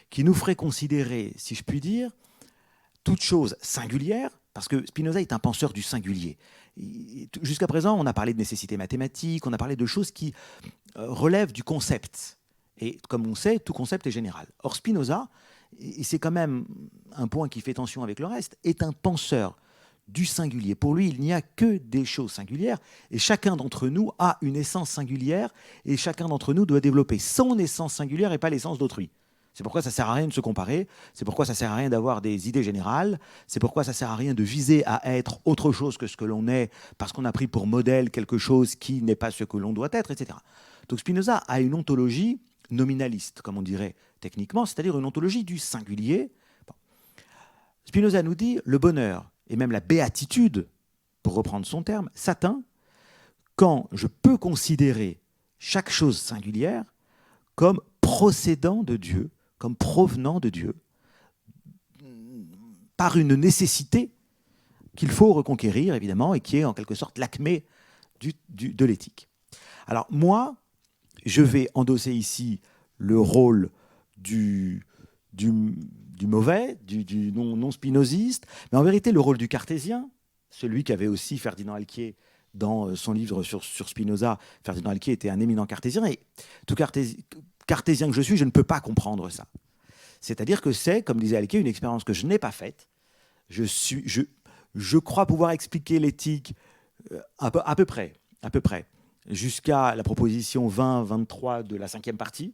Speaker 3: qui nous ferait considérer, si je puis dire, toute chose singulière, parce que Spinoza est un penseur du singulier. Jusqu'à présent, on a parlé de nécessité mathématique, on a parlé de choses qui relèvent du concept. Et comme on sait, tout concept est général. Or, Spinoza, et c'est quand même un point qui fait tension avec le reste, est un penseur du singulier. Pour lui, il n'y a que des choses singulières, et chacun d'entre nous a une essence singulière, et chacun d'entre nous doit développer son essence singulière et pas l'essence d'autrui. C'est pourquoi ça ne sert à rien de se comparer, c'est pourquoi ça ne sert à rien d'avoir des idées générales, c'est pourquoi ça ne sert à rien de viser à être autre chose que ce que l'on est, parce qu'on a pris pour modèle quelque chose qui n'est pas ce que l'on doit être, etc. Donc Spinoza a une ontologie nominaliste, comme on dirait techniquement, c'est-à-dire une ontologie du singulier. Bon. Spinoza nous dit le bonheur, et même la béatitude, pour reprendre son terme, s'atteint quand je peux considérer chaque chose singulière comme procédant de Dieu, comme provenant de Dieu, par une nécessité qu'il faut reconquérir, évidemment, et qui est en quelque sorte l'acmé de l'éthique. Alors moi, je vais endosser ici le rôle du mauvais, du non-spinoziste, mais en vérité le rôle du cartésien, celui qu'avait aussi Ferdinand Alquier dans son livre sur Spinoza. Ferdinand Alquier était un éminent cartésien, et tout cartésien que je suis, je ne peux pas comprendre ça. C'est-à-dire que c'est, comme disait Alquier, une expérience que je n'ai pas faite. Je crois pouvoir expliquer l'éthique à peu près, jusqu'à la proposition 20-23 de la 5e partie.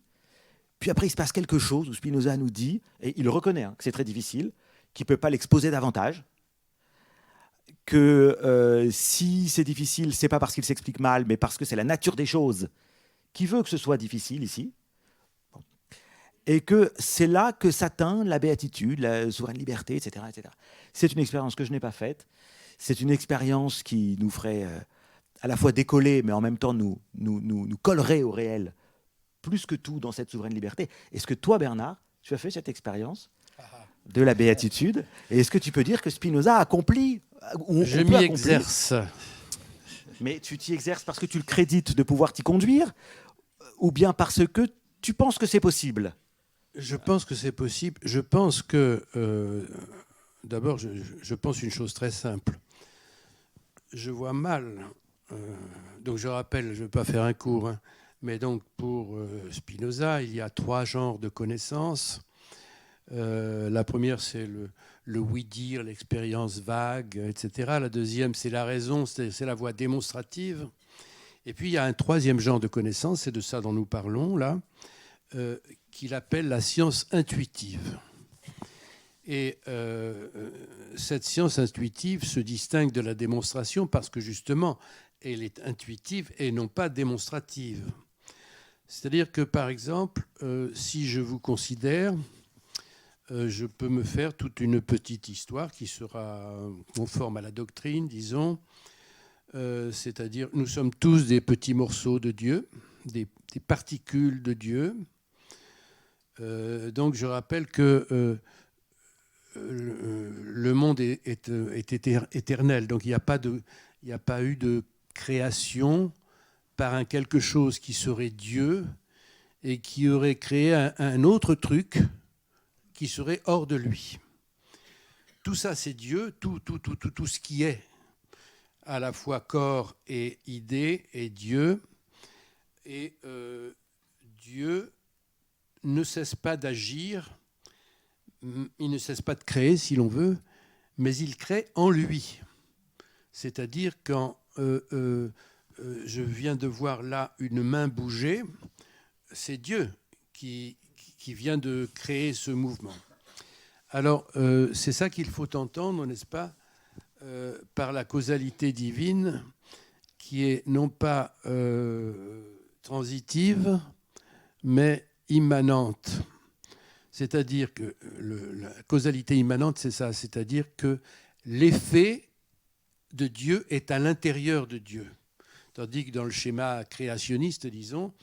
Speaker 3: Puis après, il se passe quelque chose où Spinoza nous dit, et il reconnaît que c'est très difficile, qu'il ne peut pas l'exposer davantage, que si c'est difficile, ce n'est pas parce qu'il s'explique mal, mais parce que c'est la nature des choses qui veut que ce soit difficile ici. Et que c'est là que s'atteint la béatitude, la souveraine liberté, etc. etc. C'est une expérience que je n'ai pas faite. C'est une expérience qui nous ferait à la fois décoller, mais en même temps nous collerait au réel, plus que tout dans cette souveraine liberté. Est-ce que toi, Bernard, tu as fait cette expérience de la béatitude? Et est-ce que tu peux dire que Spinoza accomplit
Speaker 2: Je m'y exerce.
Speaker 3: Mais tu t'y exerces parce que tu le crédites de pouvoir t'y conduire, ou bien parce que tu penses que c'est possible?
Speaker 2: Je pense que c'est possible. Je pense que, d'abord, je pense une chose très simple. Je vois mal, donc je rappelle, je ne vais pas faire un cours, hein, mais donc pour Spinoza, il y a 3 genres de connaissances. La première, c'est le oui-dire, l'expérience vague, etc. La deuxième, c'est la raison, c'est la voie démonstrative. Et puis, il y a un 3e genre de connaissance, c'est de ça dont nous parlons là, qu'il appelle la science intuitive. Et cette science intuitive se distingue de la démonstration parce que justement, elle est intuitive et non pas démonstrative. C'est-à-dire que, par exemple, si je vous considère, je peux me faire toute une petite histoire qui sera conforme à la doctrine, disons, c'est-à-dire nous sommes tous des petits morceaux de Dieu, des particules de Dieu. Donc je rappelle que le monde est éternel, donc il n'y a pas eu de création par un quelque chose qui serait Dieu et qui aurait créé un autre truc qui serait hors de lui. Tout ça, c'est Dieu, tout ce qui est, à la fois corps et idée, est Dieu. Et Dieu ne cesse pas d'agir, il ne cesse pas de créer, si l'on veut, mais il crée en lui. C'est-à-dire quand je viens de voir là une main bouger, c'est Dieu qui vient de créer ce mouvement. Alors, c'est ça qu'il faut entendre, n'est-ce pas, par la causalité divine, qui est non pas transitive, mais immanente. C'est-à-dire que la causalité immanente, c'est ça, c'est-à-dire que l'effet de Dieu est à l'intérieur de Dieu. Tandis que dans le schéma créationniste, disons,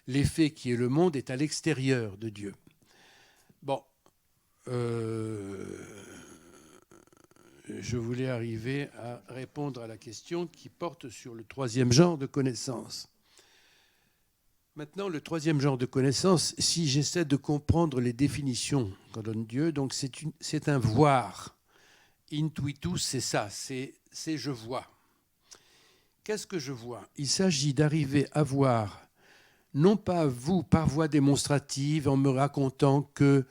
Speaker 2: l'effet qui est le monde est à l'extérieur de Dieu. Bon, je voulais arriver à répondre à la question qui porte sur le 3e genre de connaissance. Maintenant, le 3e genre de connaissance, si j'essaie de comprendre les définitions qu'en donne Dieu, donc c'est un voir. Intuitus, c'est ça, c'est je vois. Qu'est-ce que je vois? Il s'agit d'arriver à voir, non pas vous par voie démonstrative, en me racontant que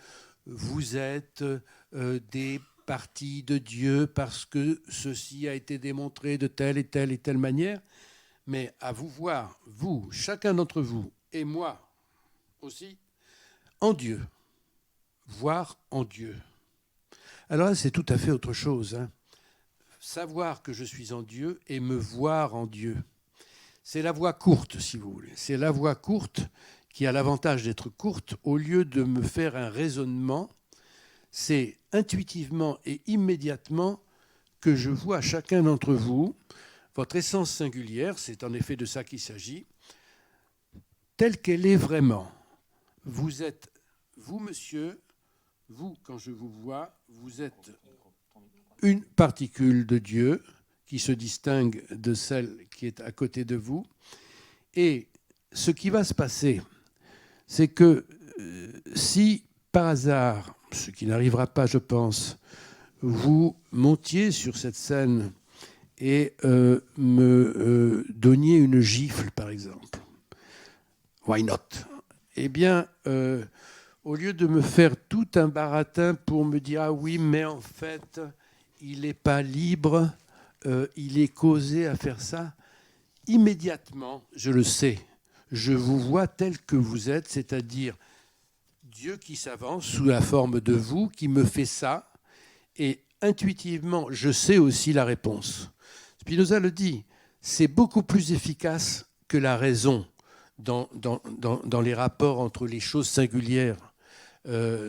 Speaker 2: vous êtes des parties de Dieu parce que ceci a été démontré de telle et telle manière, mais à vous voir, vous, chacun d'entre vous, et moi aussi, en Dieu. Voir en Dieu. Alors là, c'est tout à fait autre chose. Hein. Savoir que je suis en Dieu et me voir en Dieu. C'est la voie courte, si vous voulez. C'est la voie courte qui a l'avantage d'être courte. Au lieu de me faire un raisonnement, c'est intuitivement et immédiatement que je vois chacun d'entre vous, votre essence singulière, c'est en effet de ça qu'il s'agit, telle qu'elle est vraiment. Vous êtes, vous monsieur, vous, quand je vous vois, vous êtes une particule de Dieu qui se distingue de celle qui est à côté de vous. Et ce qui va se passer, c'est que si par hasard, ce qui n'arrivera pas, je pense, vous montiez sur cette scène et me donniez une gifle, par exemple, why not? Eh bien, au lieu de me faire tout un baratin pour me dire « Ah oui, mais en fait, il n'est pas libre, il est causé à faire ça », immédiatement, je le sais, je vous vois tel que vous êtes, c'est-à-dire Dieu qui s'avance sous la forme de vous, qui me fait ça, et intuitivement, je sais aussi la réponse. Spinoza le dit, c'est beaucoup plus efficace que la raison dans les rapports entre les choses singulières.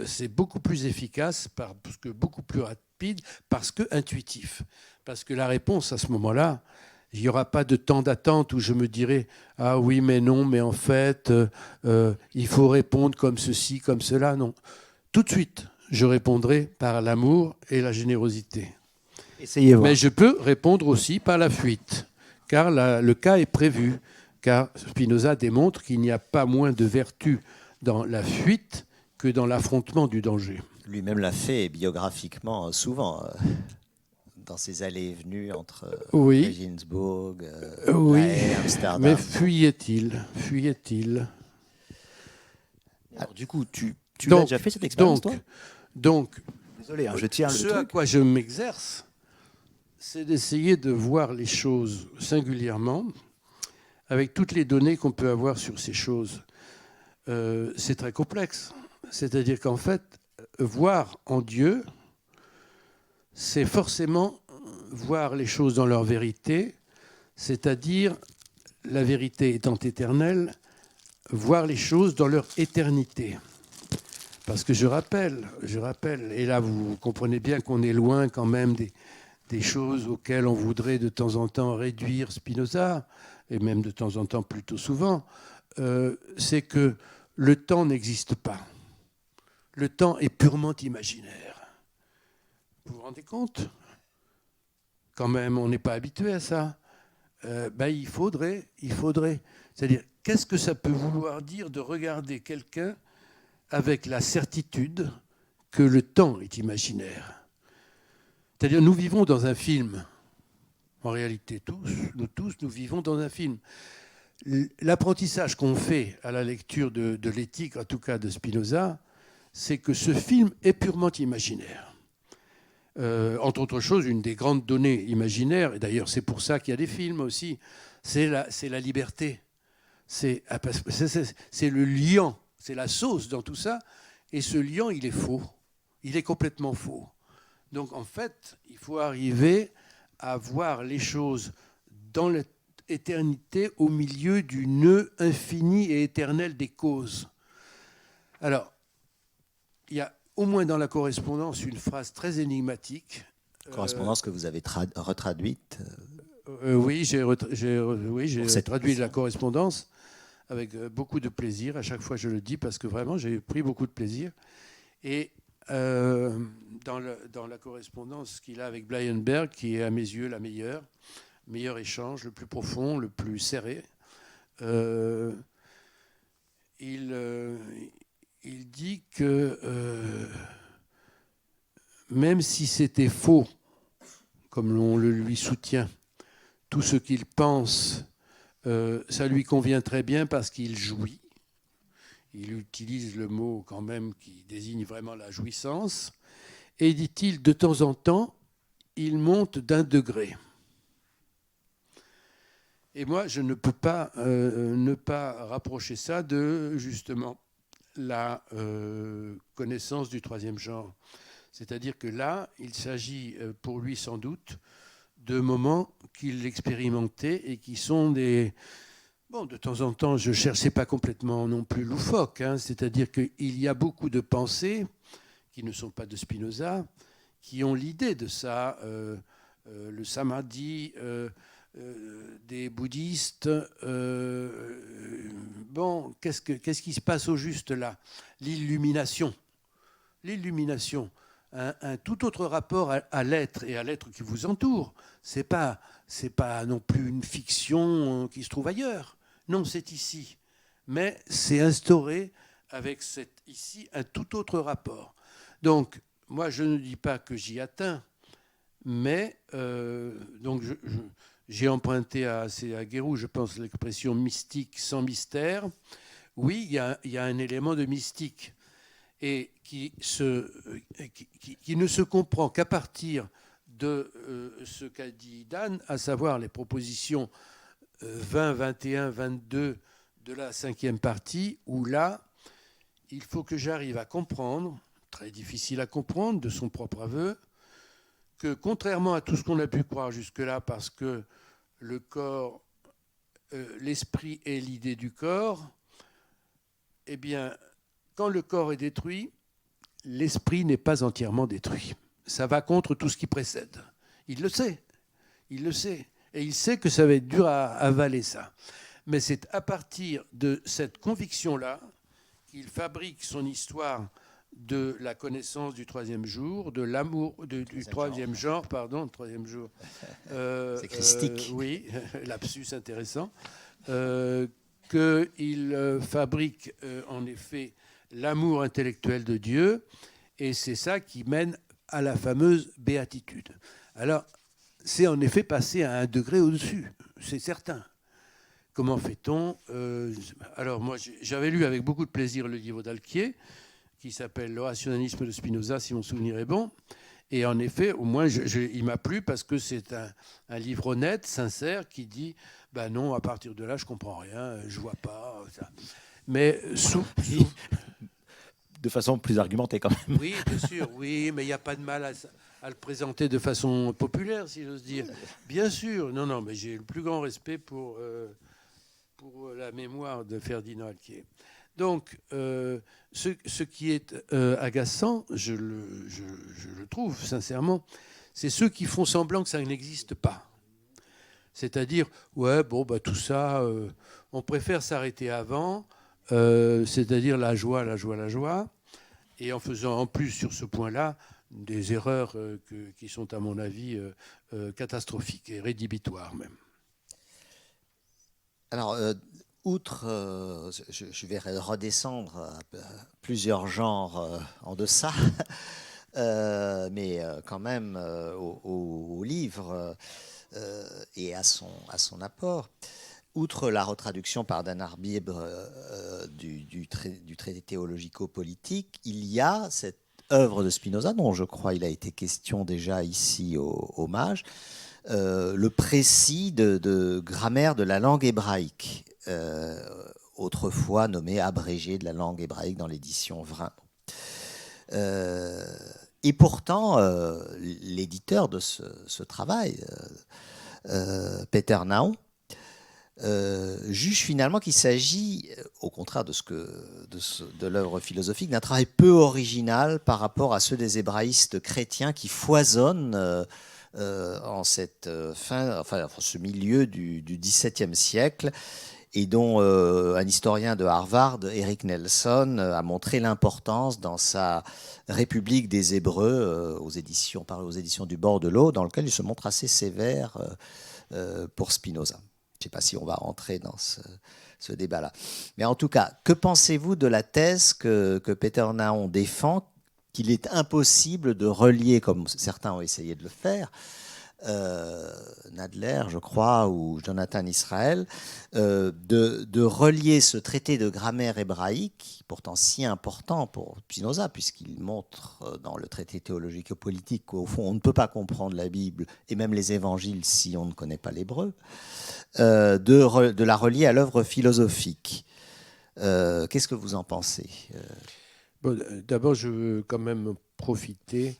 Speaker 2: C'est beaucoup plus efficace, parce que beaucoup plus rapide, parce que intuitif. Parce que la réponse, à ce moment-là, il n'y aura pas de temps d'attente où je me dirai « Ah oui, mais non, mais en fait, il faut répondre comme ceci, comme cela. » Non. Tout de suite, je répondrai par l'amour et la générosité.
Speaker 3: Essayez voir.
Speaker 2: Mais je peux répondre aussi par la fuite, car le cas est prévu, car Spinoza démontre qu'il n'y a pas moins de vertu dans la fuite que dans l'affrontement du danger.
Speaker 1: Lui-même l'a fait biographiquement souvent, dans ses allées et venues entre
Speaker 2: Oui.
Speaker 1: Regensburg,
Speaker 2: Oui,
Speaker 1: La Haye, Amsterdam.
Speaker 2: mais fuyait-il.
Speaker 3: Alors, du coup, tu l'as déjà fait cette expérience, toi?
Speaker 2: Donc,
Speaker 3: Désolé, hein, je tiens le
Speaker 2: ce à
Speaker 3: truc.
Speaker 2: quoi je m'exerce, c'est d'essayer de voir les choses singulièrement, avec toutes les données qu'on peut avoir sur ces choses. C'est très complexe. C'est-à-dire qu'en fait, voir en Dieu, c'est forcément voir les choses dans leur vérité, c'est-à-dire, la vérité étant éternelle, voir les choses dans leur éternité. Parce que je rappelle, et là vous comprenez bien qu'on est loin quand même des choses auxquelles on voudrait de temps en temps réduire Spinoza, et même de temps en temps plutôt souvent, c'est que le temps n'existe pas. Le temps est purement imaginaire. Vous vous rendez compte? Quand même, on n'est pas habitué à ça. Il faudrait. C'est-à-dire, qu'est-ce que ça peut vouloir dire de regarder quelqu'un avec la certitude que le temps est imaginaire? C'est-à-dire, nous vivons dans un film. En réalité, nous vivons dans un film. L'apprentissage qu'on fait à la lecture de l'éthique, en tout cas de Spinoza, c'est que ce film est purement imaginaire. Entre autres choses, une des grandes données imaginaires, et d'ailleurs c'est pour ça qu'il y a des films aussi, c'est la liberté. C'est le liant, c'est la sauce dans tout ça, et ce liant, il est faux. Il est complètement faux. Donc en fait, il faut arriver à voir les choses dans l'éternité au milieu du nœud infini et éternel des causes. Alors, il y a au moins dans la correspondance une phrase très énigmatique.
Speaker 1: Correspondance que vous avez retraduite.
Speaker 2: Oui, j'ai traduit
Speaker 1: cette
Speaker 2: la correspondance avec beaucoup de plaisir. À chaque fois, je le dis parce que vraiment, j'ai pris beaucoup de plaisir. Et dans la correspondance qu'il a avec Blyenberg, qui est à mes yeux la meilleur échange, le plus profond, le plus serré, il dit que même si c'était faux, comme on le lui soutient, tout ce qu'il pense, ça lui convient très bien parce qu'il jouit. Il utilise le mot quand même qui désigne vraiment la jouissance. Et dit-il, de temps en temps, il monte d'un degré. Et moi, je ne peux pas ne pas rapprocher ça de, justement, la connaissance du troisième genre. C'est-à-dire que là, il s'agit pour lui sans doute de moments qu'il expérimentait et qui sont des... Bon, de temps en temps, je ne cherchais pas complètement non plus loufoque, hein, c'est-à-dire qu'il y a beaucoup de pensées qui ne sont pas de Spinoza, qui ont l'idée de ça, le samadhi des bouddhistes. Bon, qu'est-ce qui se passe au juste là? L'illumination. L'illumination. Un tout autre rapport à l'être et à l'être qui vous entoure. C'est pas non plus une fiction qui se trouve ailleurs. Non, c'est ici. Mais c'est instauré avec ici un tout autre rapport. Donc, moi, je ne dis pas que j'y atteins, mais donc j'ai emprunté à Guéroult, je pense, l'expression mystique sans mystère. Oui, il y a un élément de mystique et qui ne se comprend qu'à partir de ce qu'a dit Dan, à savoir les propositions 20, 21, 22 de la 5e partie, où là, il faut que j'arrive à comprendre, très difficile à comprendre de son propre aveu, que contrairement à tout ce qu'on a pu croire jusque-là, parce que le corps, l'esprit est l'idée du corps, eh bien, quand le corps est détruit, l'esprit n'est pas entièrement détruit. Ça va contre tout ce qui précède. Il le sait. Et il sait que ça va être dur à avaler ça. Mais c'est à partir de cette conviction-là qu'il fabrique son histoire de la connaissance du troisième jour, de l'amour du troisième genre, pardon, troisième jour.
Speaker 1: C'est christique.
Speaker 2: Oui, lapsus intéressant. Qu'il fabrique en effet l'amour intellectuel de Dieu, et c'est ça qui mène à la fameuse béatitude. Alors, c'est en effet passé à un degré au-dessus, c'est certain. Comment fait-on Alors, moi, j'avais lu avec beaucoup de plaisir le livre d'Alquier, qui s'appelle « Le rationalisme de Spinoza », si mon souvenir est bon. Et en effet, au moins, il m'a plu parce que c'est un livre honnête, sincère, qui dit « Ben non, à partir de là, je comprends rien, je vois pas. » Mais
Speaker 3: de façon plus argumentée quand même.
Speaker 2: Oui, bien sûr, oui, mais il n'y a pas de mal à le présenter de façon populaire, si j'ose dire. Bien sûr, non, mais j'ai le plus grand respect pour la mémoire de Ferdinand Alquier. Donc, ce qui est agaçant, je le trouve sincèrement, c'est ceux qui font semblant que ça n'existe pas. C'est-à-dire, ouais, bon, bah, tout ça, on préfère s'arrêter avant, c'est-à-dire la joie, et en faisant en plus sur ce point-là des erreurs qui sont, à mon avis, catastrophiques et rédhibitoires même.
Speaker 1: Alors, outre, je vais redescendre à plusieurs genres en deçà, mais quand même au livre et à son apport. Outre la retraduction par Dan Arbib du traité théologico-politique, il y a cette œuvre de Spinoza, dont je crois il a été question déjà ici au Hommage, le précis de grammaire de la langue hébraïque, autrefois nommé abrégé de la langue hébraïque dans l'édition Vrin. Et pourtant, l'éditeur de ce travail, Peter Naon, juge finalement qu'il s'agit, au contraire de l'œuvre philosophique, d'un travail peu original par rapport à ceux des hébraïstes chrétiens qui foisonnent en cette ce milieu du XVIIe siècle, et dont un historien de Harvard, Eric Nelson, a montré l'importance dans sa République des Hébreux, paru aux éditions du Bord de l'eau, dans lequel il se montre assez sévère pour Spinoza. Je ne sais pas si on va rentrer dans ce débat-là. Mais en tout cas, que pensez-vous de la thèse que Peter Naon défend, qu'il est impossible de relier, comme certains ont essayé de le faire, Nadler, je crois, ou Jonathan Israël, de relier ce traité de grammaire hébraïque, pourtant si important pour Spinoza, puisqu'il montre dans le traité théologique et politique qu'au fond, on ne peut pas comprendre la Bible et même les évangiles si on ne connaît pas l'hébreu, de la relier à l'œuvre philosophique. Qu'est-ce que vous en pensez
Speaker 2: Bon, d'abord, je veux quand même profiter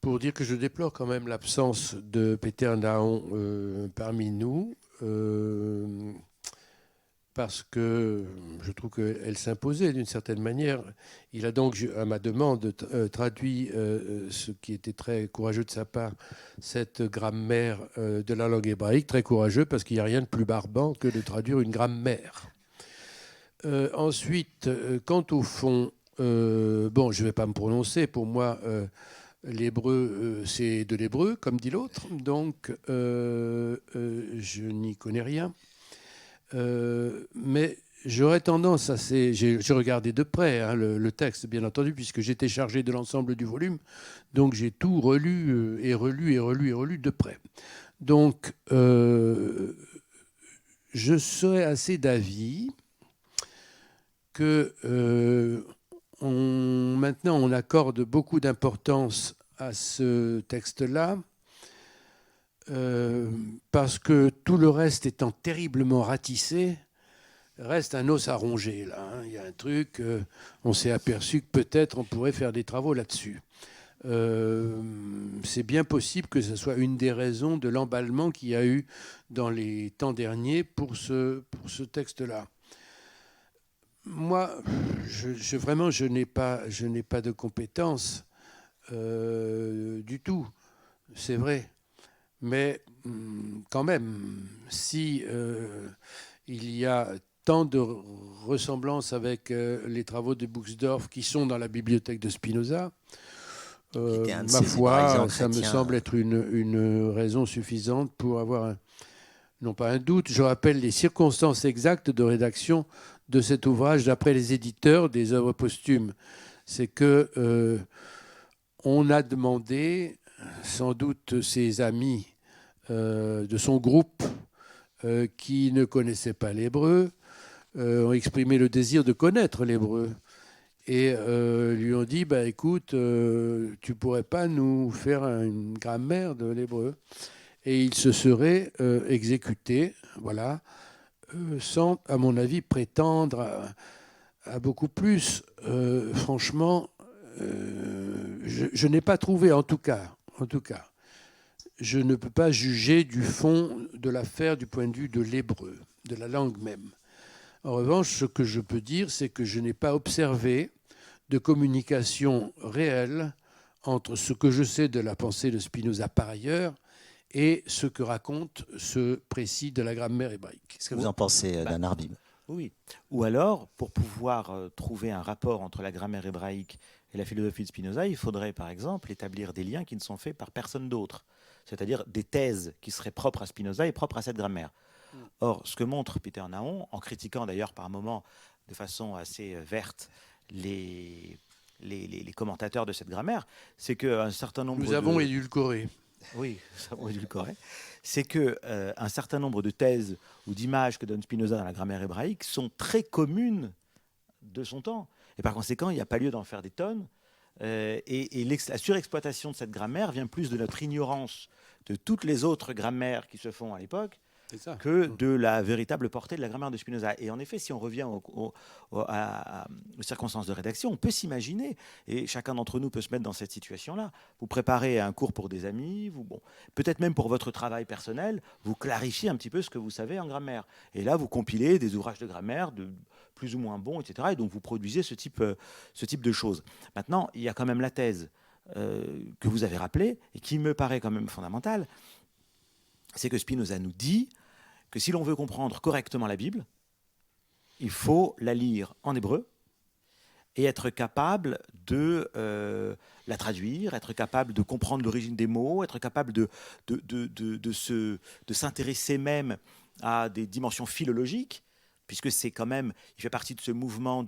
Speaker 2: pour dire que je déplore quand même l'absence de Peter Naon parmi nous, parce que je trouve qu'elle s'imposait d'une certaine manière. Il a donc, à ma demande, traduit ce qui était très courageux de sa part, cette grammaire de la langue hébraïque, très courageux, parce qu'il n'y a rien de plus barbant que de traduire une grammaire. Ensuite, quant au fond, bon, je ne vais pas me prononcer, pour moi... l'hébreu, c'est de l'hébreu, comme dit l'autre, donc je n'y connais rien. Mais j'aurais tendance à... J'ai regardé de près le texte, bien entendu, puisque j'étais chargé de l'ensemble du volume, donc j'ai tout relu et relu de près. Donc, je serais assez d'avis que... maintenant, on accorde beaucoup d'importance à ce texte-là parce que tout le reste étant terriblement ratissé, reste un os à ronger. Là, hein. Il y a un truc, on s'est aperçu que peut-être on pourrait faire des travaux là-dessus. C'est bien possible que ce soit une des raisons de l'emballement qu'il y a eu dans les temps derniers pour ce texte-là. Moi, vraiment, je n'ai pas de compétences du tout, c'est vrai. Mais quand même, si il y a tant de ressemblances avec les travaux de Buxdorf qui sont dans la bibliothèque de Spinoza. Ma foi, ça me semble être une raison suffisante pour avoir, non pas un doute, je rappelle les circonstances exactes de rédaction de cet ouvrage d'après les éditeurs des œuvres posthumes. C'est que on a demandé, sans doute ses amis de son groupe qui ne connaissaient pas l'hébreu, ont exprimé le désir de connaître l'hébreu. Et lui ont dit, bah, écoute, tu pourrais pas nous faire une grammaire de l'hébreu. Et il se serait exécuté, voilà, sans, à mon avis, prétendre à beaucoup plus. Franchement, je n'ai pas trouvé, en tout cas, je ne peux pas juger du fond de l'affaire du point de vue de l'hébreu, de la langue même. En revanche, ce que je peux dire, c'est que je n'ai pas observé de communication réelle entre ce que je sais de la pensée de Spinoza par ailleurs et ce que raconte ce précis de la grammaire hébraïque.
Speaker 1: Qu'est-ce que vous en pensez, Dan Arbib ?
Speaker 3: Oui. Ou alors, pour pouvoir trouver un rapport entre la grammaire hébraïque et la philosophie de Spinoza, il faudrait par exemple établir des liens qui ne sont faits par personne d'autre, c'est-à-dire des thèses qui seraient propres à Spinoza et propres à cette grammaire. Or, ce que montre Peter Naon, en critiquant d'ailleurs par moments de façon assez verte les commentateurs de cette grammaire, c'est qu'un certain nombre
Speaker 2: Nous avons édulcoré.
Speaker 3: Oui, nous avons édulcoré. C'est qu'un certain nombre de thèses ou d'images que donne Spinoza dans la grammaire hébraïque sont très communes de son temps. Et par conséquent, il n'y a pas lieu d'en faire des tonnes. Et la surexploitation de cette grammaire vient plus de notre ignorance de toutes les autres grammaires qui se font à l'époque que de la véritable portée de la grammaire de Spinoza. Et en effet, si on revient aux circonstances de rédaction, on peut s'imaginer, et chacun d'entre nous peut se mettre dans cette situation-là. Vous préparez un cours pour des amis, peut-être même pour votre travail personnel, vous clarifiez un petit peu ce que vous savez en grammaire. Et là, vous compilez des ouvrages de grammaire de plus ou moins bons, etc. Et donc, vous produisez ce type de choses. Maintenant, il y a quand même la thèse que vous avez rappelée, et qui me paraît quand même fondamentale, c'est que Spinoza nous dit que si l'on veut comprendre correctement la Bible, il faut la lire en hébreu et être capable de la traduire, être capable de comprendre l'origine des mots, être capable de s'intéresser même à des dimensions philologiques, puisque c'est quand même, il fait partie de ce mouvement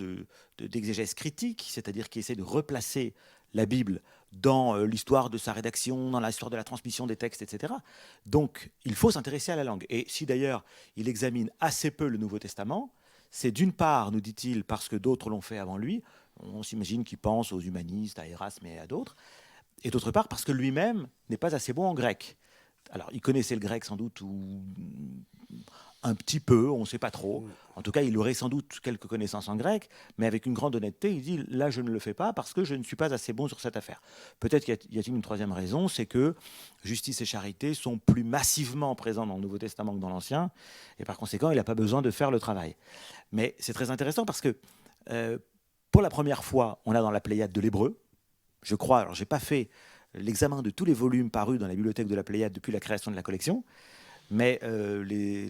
Speaker 3: d'exégèse critique, c'est-à-dire qui essaie de replacer la Bible dans l'histoire de sa rédaction, dans l'histoire de la transmission des textes, etc. Donc, il faut s'intéresser à la langue. Et si d'ailleurs il examine assez peu le Nouveau Testament, c'est d'une part, nous dit-il, parce que d'autres l'ont fait avant lui, on s'imagine qu'il pense aux humanistes, à Erasme et à d'autres, et d'autre part parce que lui-même n'est pas assez bon en grec. Alors, il connaissait le grec sans doute, ou un petit peu, on ne sait pas trop. En tout cas, il aurait sans doute quelques connaissances en grec, mais avec une grande honnêteté, il dit « là, je ne le fais pas parce que je ne suis pas assez bon sur cette affaire ». Peut-être qu'il y a une troisième raison, c'est que justice et charité sont plus massivement présents dans le Nouveau Testament que dans l'Ancien, et par conséquent, il n'a pas besoin de faire le travail. Mais c'est très intéressant parce que, pour la première fois, on a dans la Pléiade de l'hébreu, je crois, alors je n'ai pas fait l'examen de tous les volumes parus dans la bibliothèque de la Pléiade depuis la création de la collection, mais le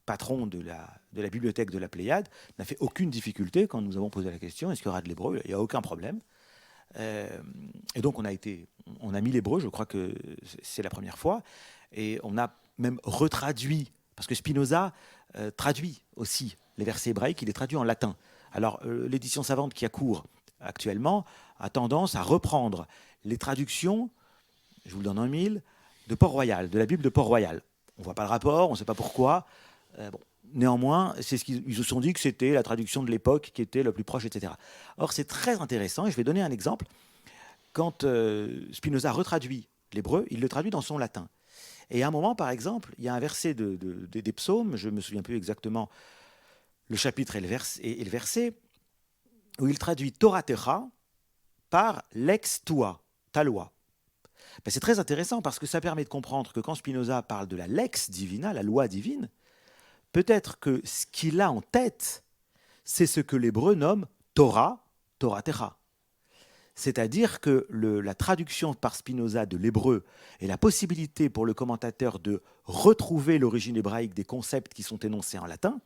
Speaker 3: patron de la bibliothèque de la Pléiade n'a fait aucune difficulté quand nous avons posé la question est-ce qu'il y aura de l'hébreu ? Il n'y a aucun problème. Et donc on a mis l'hébreu, je crois que c'est la première fois, et on a même retraduit, parce que Spinoza traduit aussi les versets hébraïques, il les traduit en latin. Alors l'édition savante qui a cours actuellement a tendance à reprendre les traductions, je vous le donne en mille, de Port-Royal, de la Bible de Port-Royal. On ne voit pas le rapport, on ne sait pas pourquoi. Néanmoins, c'est ce qu'ils se sont dit que c'était la traduction de l'époque qui était la plus proche, etc. Or, c'est très intéressant, et je vais donner un exemple. Quand Spinoza retraduit l'hébreu, il le traduit dans son latin. Et à un moment, par exemple, il y a un verset des psaumes, je ne me souviens plus exactement le chapitre et le verset, où il traduit Torah Techa par lex tua, ta loi. Ben, c'est très intéressant parce que ça permet de comprendre que quand Spinoza parle de la lex divina, la loi divine, peut-être que ce qu'il a en tête, c'est ce que l'hébreu nomme Torah, Torah Techa. C'est-à-dire que la traduction par Spinoza de l'hébreu et la possibilité pour le commentateur de retrouver l'origine hébraïque des concepts qui sont énoncés en latin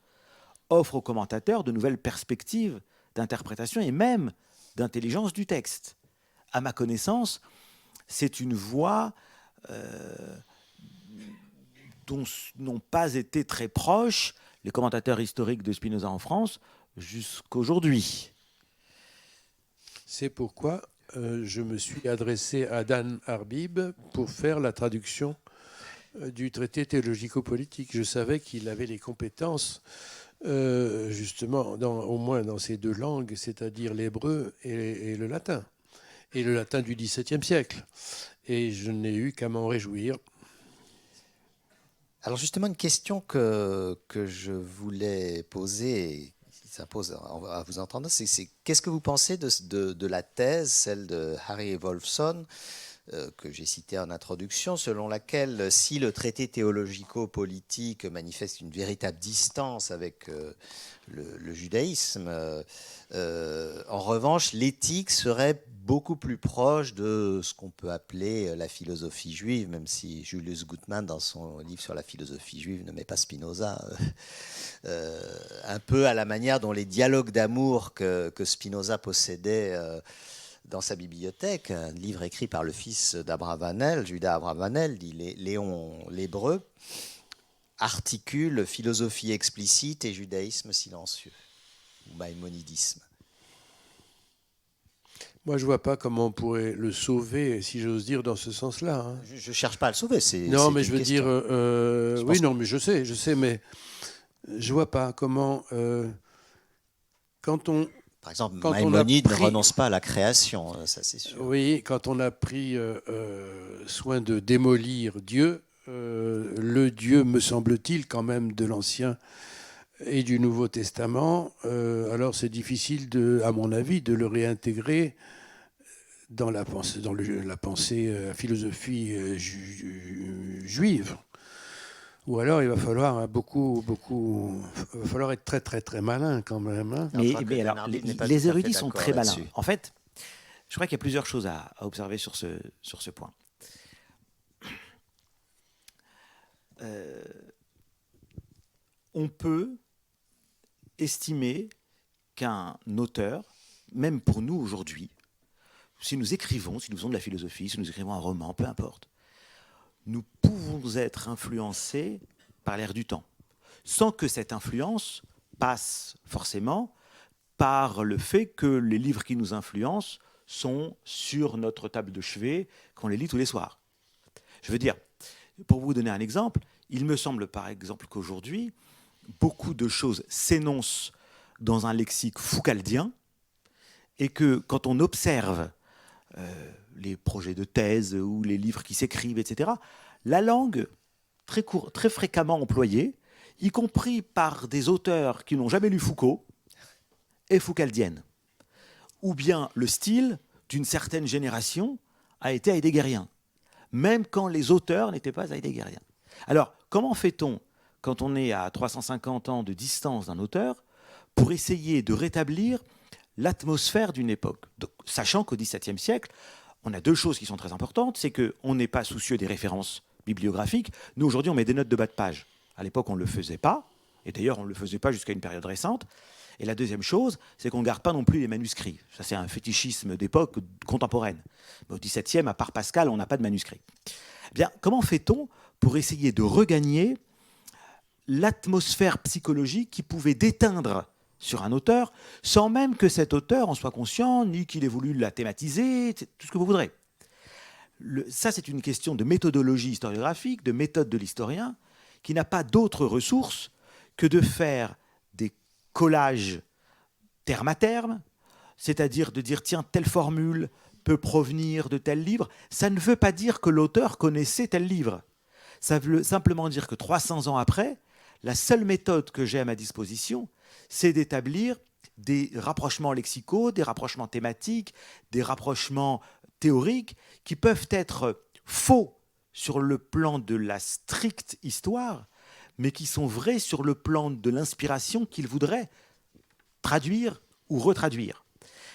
Speaker 3: offre aux commentateurs de nouvelles perspectives d'interprétation et même d'intelligence du texte. À ma connaissance, c'est une voie dont n'ont pas été très proches les commentateurs historiques de Spinoza en France jusqu'aujourd'hui.
Speaker 2: C'est pourquoi je me suis adressé à Dan Arbib pour faire la traduction du traité théologico-politique. Je savais qu'il avait les compétences, justement, au moins dans ces deux langues, c'est-à-dire l'hébreu et le latin du XVIIe siècle. Et je n'ai eu qu'à m'en réjouir.
Speaker 1: Alors justement, une question que je voulais poser, qui s'impose à vous entendre, c'est qu'est-ce que vous pensez de la thèse, celle de Harry Wolfson, que j'ai citée en introduction, selon laquelle si le traité théologico-politique manifeste une véritable distance avec le judaïsme, en revanche, l'éthique serait beaucoup plus proche de ce qu'on peut appeler la philosophie juive, même si Julius Gutmann, dans son livre sur la philosophie juive, ne met pas Spinoza, un peu à la manière dont les dialogues d'amour que Spinoza possédait dans sa bibliothèque, un livre écrit par le fils d'Abravanel, Judas Abravanel, dit Léon l'Hébreu, articule philosophie explicite et judaïsme silencieux, ou maïmonidisme.
Speaker 2: Moi, je ne vois pas comment on pourrait le sauver, si j'ose dire, dans ce sens-là. Hein.
Speaker 1: Je ne cherche pas à le sauver.
Speaker 2: Non, mais je veux dire... oui, non, mais je sais, mais je ne vois pas comment... quand on...
Speaker 1: Par exemple, Maïmonide ne renonce pas à la création, ça c'est sûr.
Speaker 2: Oui, quand on a pris soin de démolir Dieu, le Dieu, me semble-t-il, quand même, de l'Ancien et du Nouveau Testament, alors c'est difficile, à mon avis, de le réintégrer dans la pensée, la philosophie juive. Ou alors il va falloir va falloir être très très très malin quand même. Hein.
Speaker 3: Mais alors, les érudits sont très malins. En fait, je crois qu'il y a plusieurs choses à observer sur ce point. On peut estimer qu'un auteur, même pour nous aujourd'hui, si nous écrivons, si nous faisons de la philosophie, si nous écrivons un roman, peu importe, nous pouvons être influencés par l'air du temps, sans que cette influence passe forcément par le fait que les livres qui nous influencent sont sur notre table de chevet, qu'on les lit tous les soirs. Je veux dire, pour vous donner un exemple, il me semble par exemple qu'aujourd'hui, beaucoup de choses s'énoncent dans un lexique foucaldien et que quand on observe les projets de thèse ou les livres qui s'écrivent, etc., la langue très fréquemment employée, y compris par des auteurs qui n'ont jamais lu Foucault, est foucaldienne. Ou bien le style d'une certaine génération a été heideggerien, même quand les auteurs n'étaient pas heideggeriens. Alors, comment fait-on, quand on est à 350 ans de distance d'un auteur, pour essayer de rétablir l'atmosphère d'une époque, donc, sachant qu'au XVIIe siècle, on a deux choses qui sont très importantes, c'est qu'on n'est pas soucieux des références bibliographiques. Nous, aujourd'hui, on met des notes de bas de page. À l'époque, on ne le faisait pas, et d'ailleurs, on ne le faisait pas jusqu'à une période récente. Et la deuxième chose, c'est qu'on ne garde pas non plus les manuscrits. Ça, c'est un fétichisme d'époque contemporaine. Mais au XVIIe, à part Pascal, on n'a pas de manuscrits. Eh bien, comment fait-on pour essayer de regagner l'atmosphère psychologique qui pouvait déteindre sur un auteur, sans même que cet auteur en soit conscient, ni qu'il ait voulu la thématiser, tout ce que vous voudrez. Ça, c'est une question de méthodologie historiographique, de méthode de l'historien, qui n'a pas d'autre ressource que de faire des collages terme à terme, c'est-à-dire de dire, tiens, telle formule peut provenir de tel livre. Ça ne veut pas dire que l'auteur connaissait tel livre. Ça veut simplement dire que 300 ans après, la seule méthode que j'ai à ma disposition, c'est d'établir des rapprochements lexicaux, des rapprochements thématiques, des rapprochements théoriques qui peuvent être faux sur le plan de la stricte histoire, mais qui sont vrais sur le plan de l'inspiration qu'il voudrait traduire ou retraduire.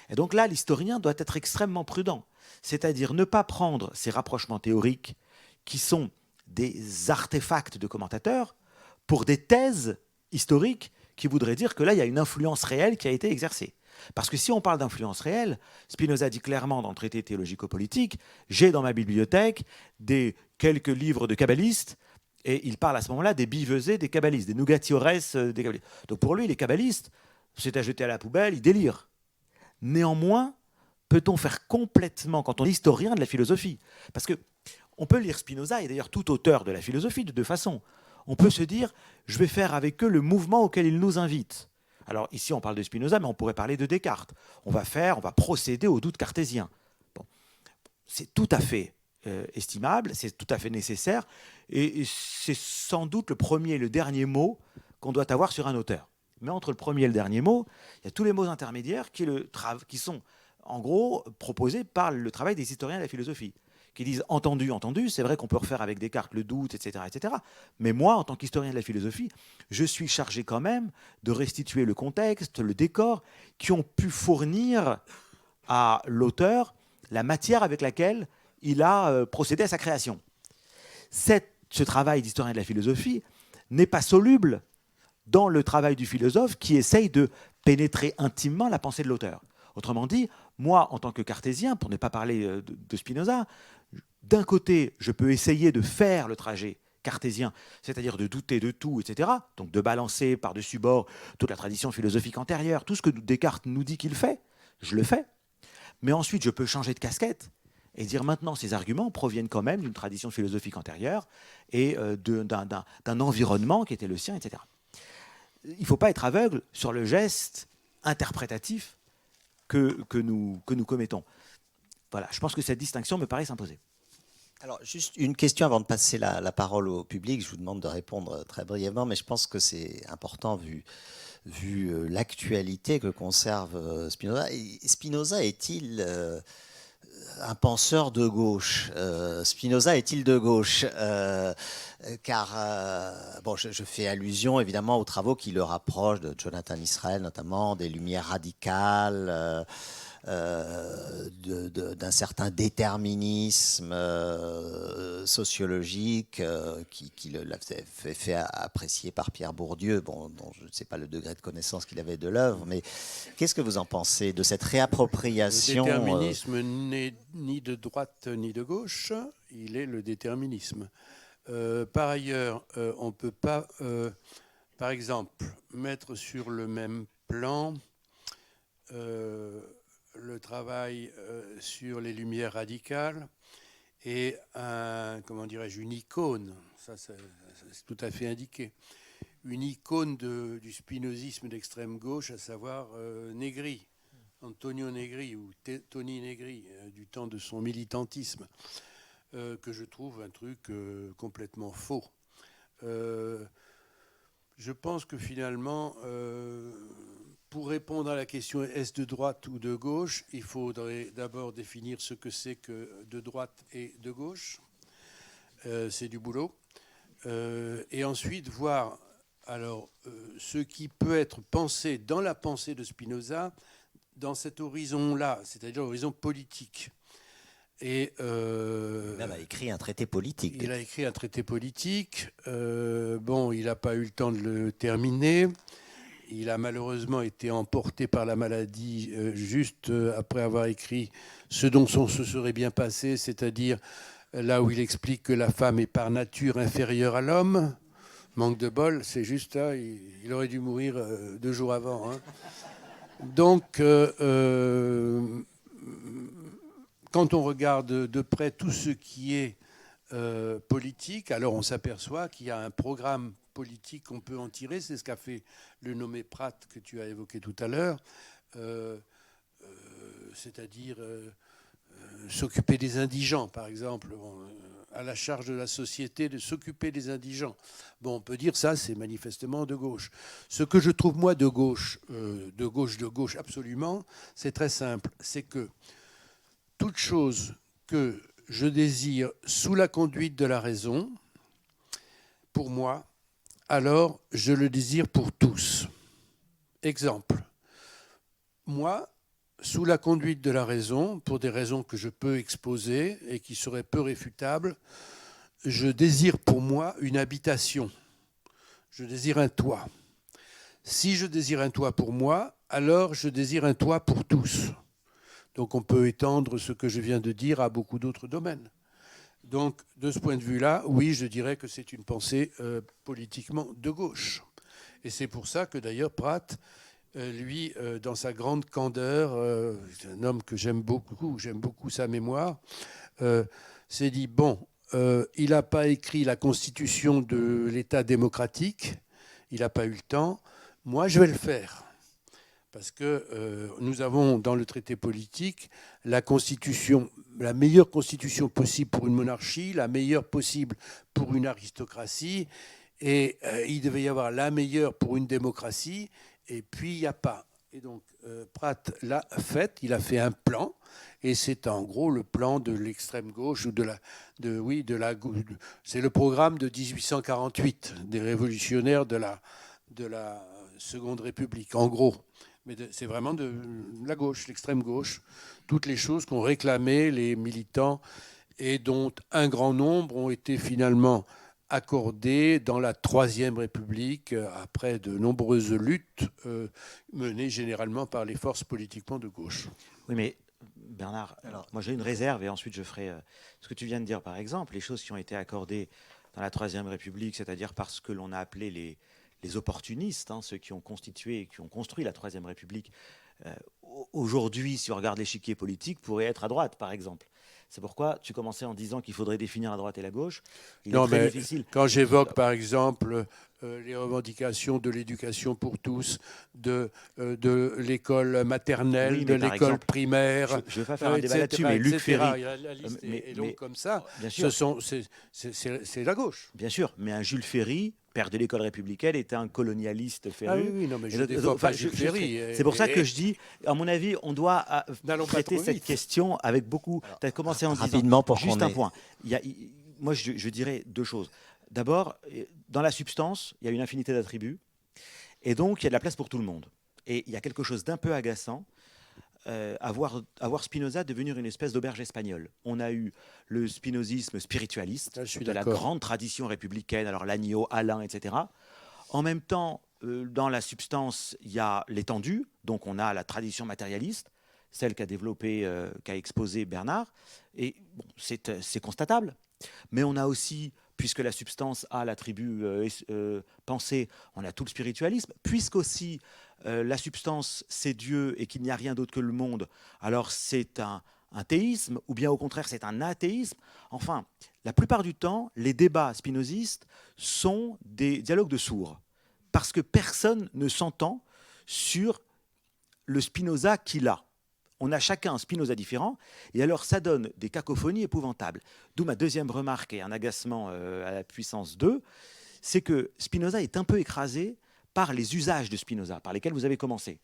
Speaker 3: Et donc là, l'historien doit être extrêmement prudent, c'est-à-dire ne pas prendre ces rapprochements théoriques qui sont des artefacts de commentateurs pour des thèses historiques qui voudrait dire que là, il y a une influence réelle qui a été exercée. Parce que si on parle d'influence réelle, Spinoza dit clairement dans le traité théologico-politique, j'ai dans ma bibliothèque quelques livres de kabbalistes, et il parle à ce moment-là des bivesés des kabbalistes, des nugatiores des kabbalistes. Donc pour lui, les kabbalistes, c'est à jeter à la poubelle, ils délirent. Néanmoins, peut-on faire complètement, quand on est historien de la philosophie, parce que on peut lire Spinoza, et d'ailleurs tout auteur de la philosophie, de deux façons. On peut se dire, je vais faire avec eux le mouvement auquel ils nous invitent. Alors ici, on parle de Spinoza, mais on pourrait parler de Descartes. On va procéder au doute cartésien. Bon. C'est tout à fait estimable, c'est tout à fait nécessaire, et c'est sans doute le premier et le dernier mot qu'on doit avoir sur un auteur. Mais entre le premier et le dernier mot, il y a tous les mots intermédiaires qui sont, en gros, proposés par le travail des historiens de la philosophie, qui disent entendu, c'est vrai qu'on peut refaire avec Descartes le doute, etc., etc. Mais moi, en tant qu'historien de la philosophie, je suis chargé quand même de restituer le contexte, le décor, qui ont pu fournir à l'auteur la matière avec laquelle il a procédé à sa création. Ce travail d'historien de la philosophie n'est pas soluble dans le travail du philosophe qui essaye de pénétrer intimement la pensée de l'auteur. Autrement dit, moi, en tant que cartésien, pour ne pas parler de Spinoza, d'un côté, je peux essayer de faire le trajet cartésien, c'est-à-dire de douter de tout, etc., donc de balancer par-dessus bord toute la tradition philosophique antérieure, tout ce que Descartes nous dit qu'il fait, je le fais. Mais ensuite, je peux changer de casquette et dire maintenant, ces arguments proviennent quand même d'une tradition philosophique antérieure et d'un environnement qui était le sien, etc. Il ne faut pas être aveugle sur le geste interprétatif que nous commettons. Voilà, je pense que cette distinction me paraît s'imposer.
Speaker 1: Alors, juste une question avant de passer la parole au public. Je vous demande de répondre très brièvement, mais je pense que c'est important vu l'actualité que conserve Spinoza. Spinoza est-il un penseur de gauche? Spinoza est-il de gauche? Bon, je fais allusion évidemment aux travaux qui le rapprochent de Jonathan Israel, notamment des Lumières radicales, d'un certain déterminisme sociologique qui l'a fait apprécier par Pierre Bourdieu, bon, dont je ne sais pas le degré de connaissance qu'il avait de l'œuvre, mais qu'est-ce que vous en pensez de cette réappropriation?
Speaker 2: Le déterminisme n'est ni de droite ni de gauche, il est le déterminisme. Par ailleurs, on ne peut pas, par exemple, mettre sur le même plan le travail sur les Lumières radicales et une icône, ça c'est tout à fait indiqué, une icône du spinozisme d'extrême gauche, à savoir Negri, Antonio Negri ou Tony Negri, du temps de son militantisme, que je trouve un truc complètement faux. Je pense que finalement, pour répondre à la question est-ce de droite ou de gauche, il faudrait d'abord définir ce que c'est que de droite et de gauche. C'est du boulot. Et ensuite voir alors ce qui peut être pensé dans la pensée de Spinoza dans cet horizon-là, c'est-à-dire l'horizon politique. Et
Speaker 1: il a écrit un traité politique.
Speaker 2: Il a écrit un traité politique. Bon, il n'a pas eu le temps de le terminer. Il a malheureusement été emporté par la maladie juste après avoir écrit ce dont se serait bien passé, c'est-à-dire là où il explique que la femme est par nature inférieure à l'homme. Manque de bol, c'est juste là, il aurait dû mourir 2 jours avant. Hein. Donc, quand on regarde de près tout ce qui est politique, alors on s'aperçoit qu'il y a un programme politique qu'on peut en tirer. C'est ce qu'a fait le nommé Pratt que tu as évoqué tout à l'heure, c'est-à-dire s'occuper des indigents, par exemple, à la charge de la société de s'occuper des indigents. Bon, on peut dire ça, c'est manifestement de gauche. Ce que je trouve, moi, de gauche absolument, c'est très simple. C'est que toute chose que je désire sous la conduite de la raison, pour moi, alors je le désire pour tous. Exemple, moi, sous la conduite de la raison, pour des raisons que je peux exposer et qui seraient peu réfutables, je désire pour moi une habitation. Je désire un toit. si je désire un toit pour moi, alors je désire un toit pour tous. Donc on peut étendre ce que je viens de dire à beaucoup d'autres domaines. Donc de ce point de vue-là, oui, je dirais que c'est une pensée politiquement de gauche. Et c'est pour ça que d'ailleurs Pratt, lui, dans sa grande candeur, c'est un homme que j'aime beaucoup sa mémoire, s'est dit, bon, il n'a pas écrit la constitution de l'État démocratique, il n'a pas eu le temps, moi je vais le faire. Parce que nous avons dans le traité politique la constitution, la meilleure constitution possible pour une monarchie, la meilleure possible pour une aristocratie, et il devait y avoir la meilleure pour une démocratie, et puis il n'y a pas. Et donc Pratt l'a fait, il a fait un plan, et c'est en gros le plan de l'extrême gauche ou c'est le programme de 1848 des révolutionnaires de la Seconde République, en gros. Mais c'est vraiment de la gauche, l'extrême gauche, toutes les choses qu'ont réclamé les militants et dont un grand nombre ont été finalement accordées dans la Troisième République après de nombreuses luttes menées généralement par les forces politiquement de gauche.
Speaker 3: Oui, mais Bernard, moi j'ai une réserve et ensuite je ferai ce que tu viens de dire par exemple, les choses qui ont été accordées dans la Troisième République, c'est-à-dire parce que l'on a appelé les opportunistes, ceux qui ont constitué et qui ont construit la Troisième République, aujourd'hui, si on regarde l'échiquier politique, pourraient être à droite, par exemple. C'est pourquoi tu commençais en disant qu'il faudrait définir la droite et la gauche. Il est très difficile.
Speaker 2: Quand j'évoque, par exemple, les revendications de l'éducation pour tous, de l'école maternelle, oui, de l'école primaire,
Speaker 3: je ne vais pas faire un débat là-dessus, mais Luc Ferry,
Speaker 2: la liste est longue comme ça. C'est la gauche.
Speaker 3: Bien sûr, mais un Jules Ferry, père de l'école républicaine, était un colonialiste féru.
Speaker 2: Ah oui, non, mais je ne défends pas Jules Ferry.
Speaker 3: C'est pour ça que je dis, à mon avis, on doit traiter cette question avec beaucoup. Tu as commencé en disant juste un point. Moi, je dirais deux choses. D'abord, dans la substance, il y a une infinité d'attributs, et donc il y a de la place pour tout le monde. Et il y a quelque chose d'un peu agaçant à voir Spinoza devenir une espèce d'auberge espagnole. On a eu le spinozisme spiritualiste, de la grande tradition républicaine, alors Lagneau, Alain, etc. En même temps, dans la substance, il y a l'étendue, donc on a la tradition matérialiste, celle qu'a développée, qu'a exposée Bernard, et bon, c'est constatable. Mais on a aussi, puisque la substance a l'attribut pensée, on a tout le spiritualisme, puisqu'aussi la substance c'est Dieu et qu'il n'y a rien d'autre que le monde, alors c'est un théisme, ou bien au contraire c'est un athéisme. Enfin, la plupart du temps, les débats spinozistes sont des dialogues de sourds, parce que personne ne s'entend sur le Spinoza qu'il a. On a chacun un Spinoza différent, et alors ça donne des cacophonies épouvantables. D'où ma deuxième remarque et un agacement à la puissance 2, c'est que Spinoza est un peu écrasé par les usages de Spinoza, par lesquels vous avez commencé.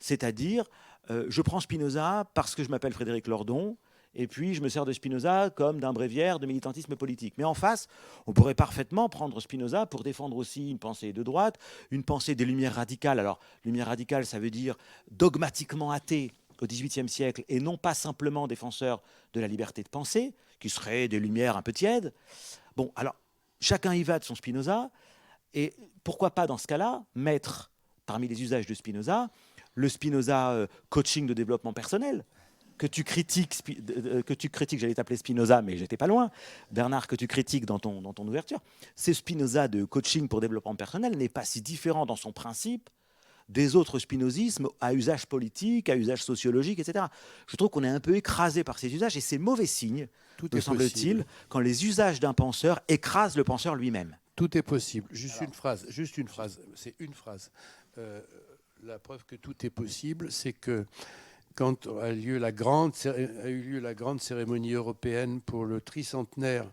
Speaker 3: C'est-à-dire, je prends Spinoza parce que je m'appelle Frédéric Lordon, et puis je me sers de Spinoza comme d'un bréviaire de militantisme politique. Mais en face, on pourrait parfaitement prendre Spinoza pour défendre aussi une pensée de droite, une pensée des Lumières radicales. Alors, Lumières radicales, ça veut dire dogmatiquement athée, au XVIIIe siècle, et non pas simplement défenseurs de la liberté de penser, qui seraient des lumières un peu tièdes. Bon, alors, chacun y va de son Spinoza, et pourquoi pas, dans ce cas-là, mettre parmi les usages de Spinoza, le Spinoza coaching de développement personnel, que tu critiques, j'allais t'appeler Spinoza, mais j'étais pas loin, Bernard, que tu critiques dans ton ouverture. Ce Spinoza de coaching pour développement personnel n'est pas si différent dans son principe des autres spinozismes à usage politique, à usage sociologique, etc. Je trouve qu'on est un peu écrasé par ces usages, et c'est mauvais signe, me semble-t-il, quand les usages d'un penseur écrasent le penseur lui-même.
Speaker 2: Tout est possible. Juste une phrase. C'est une phrase. La preuve que tout est possible, c'est que quand a eu lieu la grande cérémonie européenne pour le tricentenaire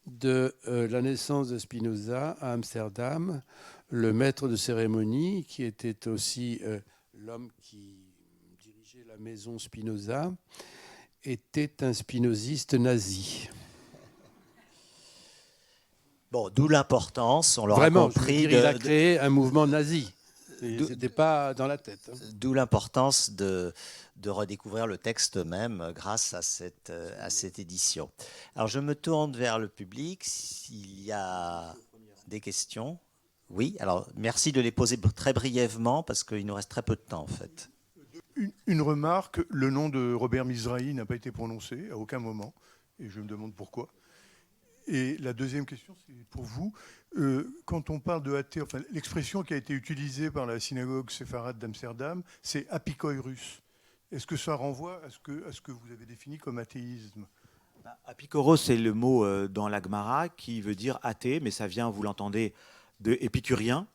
Speaker 2: de la naissance de Spinoza à Amsterdam, le maître de cérémonie, qui était aussi l'homme qui dirigeait la maison Spinoza, était un spinoziste nazi.
Speaker 1: Bon, d'où l'importance, on l'aura
Speaker 2: Vraiment,
Speaker 1: compris.
Speaker 2: Il a créé un mouvement nazi. C'était pas dans la tête.
Speaker 1: D'où l'importance de redécouvrir le texte même grâce à cette édition. Alors, je me tourne vers le public. S'il y a des questions. Oui, alors merci de les poser très brièvement parce qu'il nous reste très peu de temps en fait.
Speaker 4: Une remarque, le nom de Robert Mizrahi n'a pas été prononcé à aucun moment, et je me demande pourquoi. Et la deuxième question, c'est pour vous. Quand on parle de athée, enfin, l'expression qui a été utilisée par la synagogue séfarade d'Amsterdam, c'est apikoirus. Est-ce que ça renvoie à ce que vous avez défini comme athéisme?
Speaker 3: Apikoros, c'est le mot dans la Gemara qui veut dire athée, mais ça vient, vous l'entendez, de épicurien,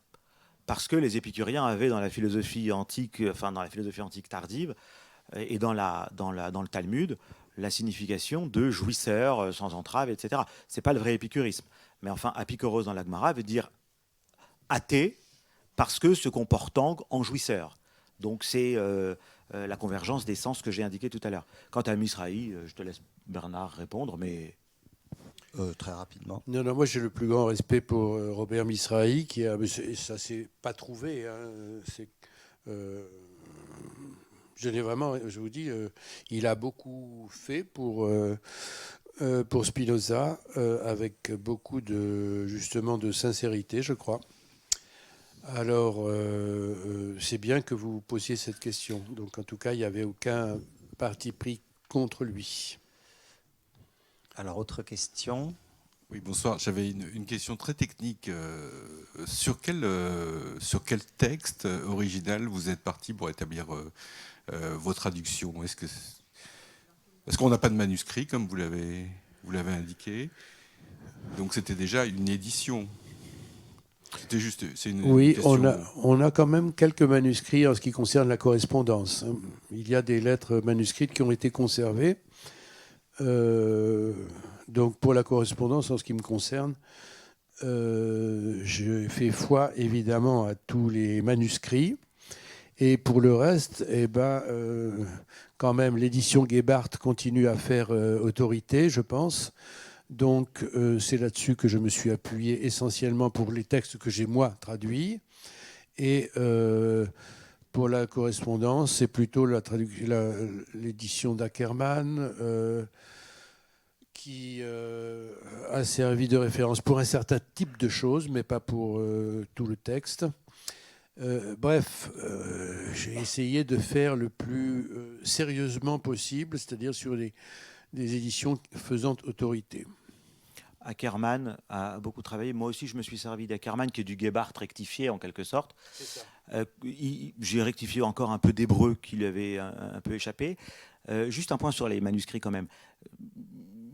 Speaker 3: parce que les épicuriens avaient dans la philosophie antique, enfin dans la philosophie antique tardive, et dans le Talmud, la signification de jouisseur, sans entrave, etc. C'est pas le vrai épicurisme. Mais enfin, apikoros dans la Gemara veut dire athée, parce que se comportant en jouisseur. Donc c'est la convergence des sens que j'ai indiqué tout à l'heure. Quant à Mizrahi, je te laisse Bernard répondre, mais...
Speaker 1: Très rapidement.
Speaker 2: Non, moi j'ai le plus grand respect pour Robert Mizrahi, qui a, ça s'est pas trouvé. Hein, je l'ai vraiment, je vous dis, il a beaucoup fait pour Spinoza, avec beaucoup justement de sincérité, je crois. Alors, c'est bien que vous posiez cette question. Donc, en tout cas, il n'y avait aucun parti pris contre lui.
Speaker 1: Alors, autre question.
Speaker 5: Oui, bonsoir. J'avais une question très technique. Sur quel texte original vous êtes parti pour établir vos traductions? Parce qu'on n'a pas de manuscrit, comme vous l'avez indiqué. Donc, c'était déjà une édition. C'était juste,
Speaker 2: oui,
Speaker 5: question...
Speaker 2: on a quand même quelques manuscrits en ce qui concerne la correspondance. Il y a des lettres manuscrites qui ont été conservées. Donc pour la correspondance, en ce qui me concerne, je fais foi évidemment à tous les manuscrits. Et pour le reste, quand même, l'édition Gebhardt continue à faire autorité, je pense. Donc, c'est là-dessus que je me suis appuyé essentiellement pour les textes que j'ai, moi, traduits. Et pour la correspondance, c'est plutôt l'édition d'Ackermann qui a servi de référence pour un certain type de choses, mais pas pour tout le texte. Bref, j'ai essayé de faire le plus sérieusement possible, c'est-à-dire sur des éditions faisant autorité.
Speaker 3: Ackermann a beaucoup travaillé. Moi aussi, je me suis servi d'Ackermann, qui est du Gebhardt rectifié en quelque sorte. J'ai rectifié encore un peu d'hébreu qui lui avait un peu échappé. Juste un point sur les manuscrits quand même.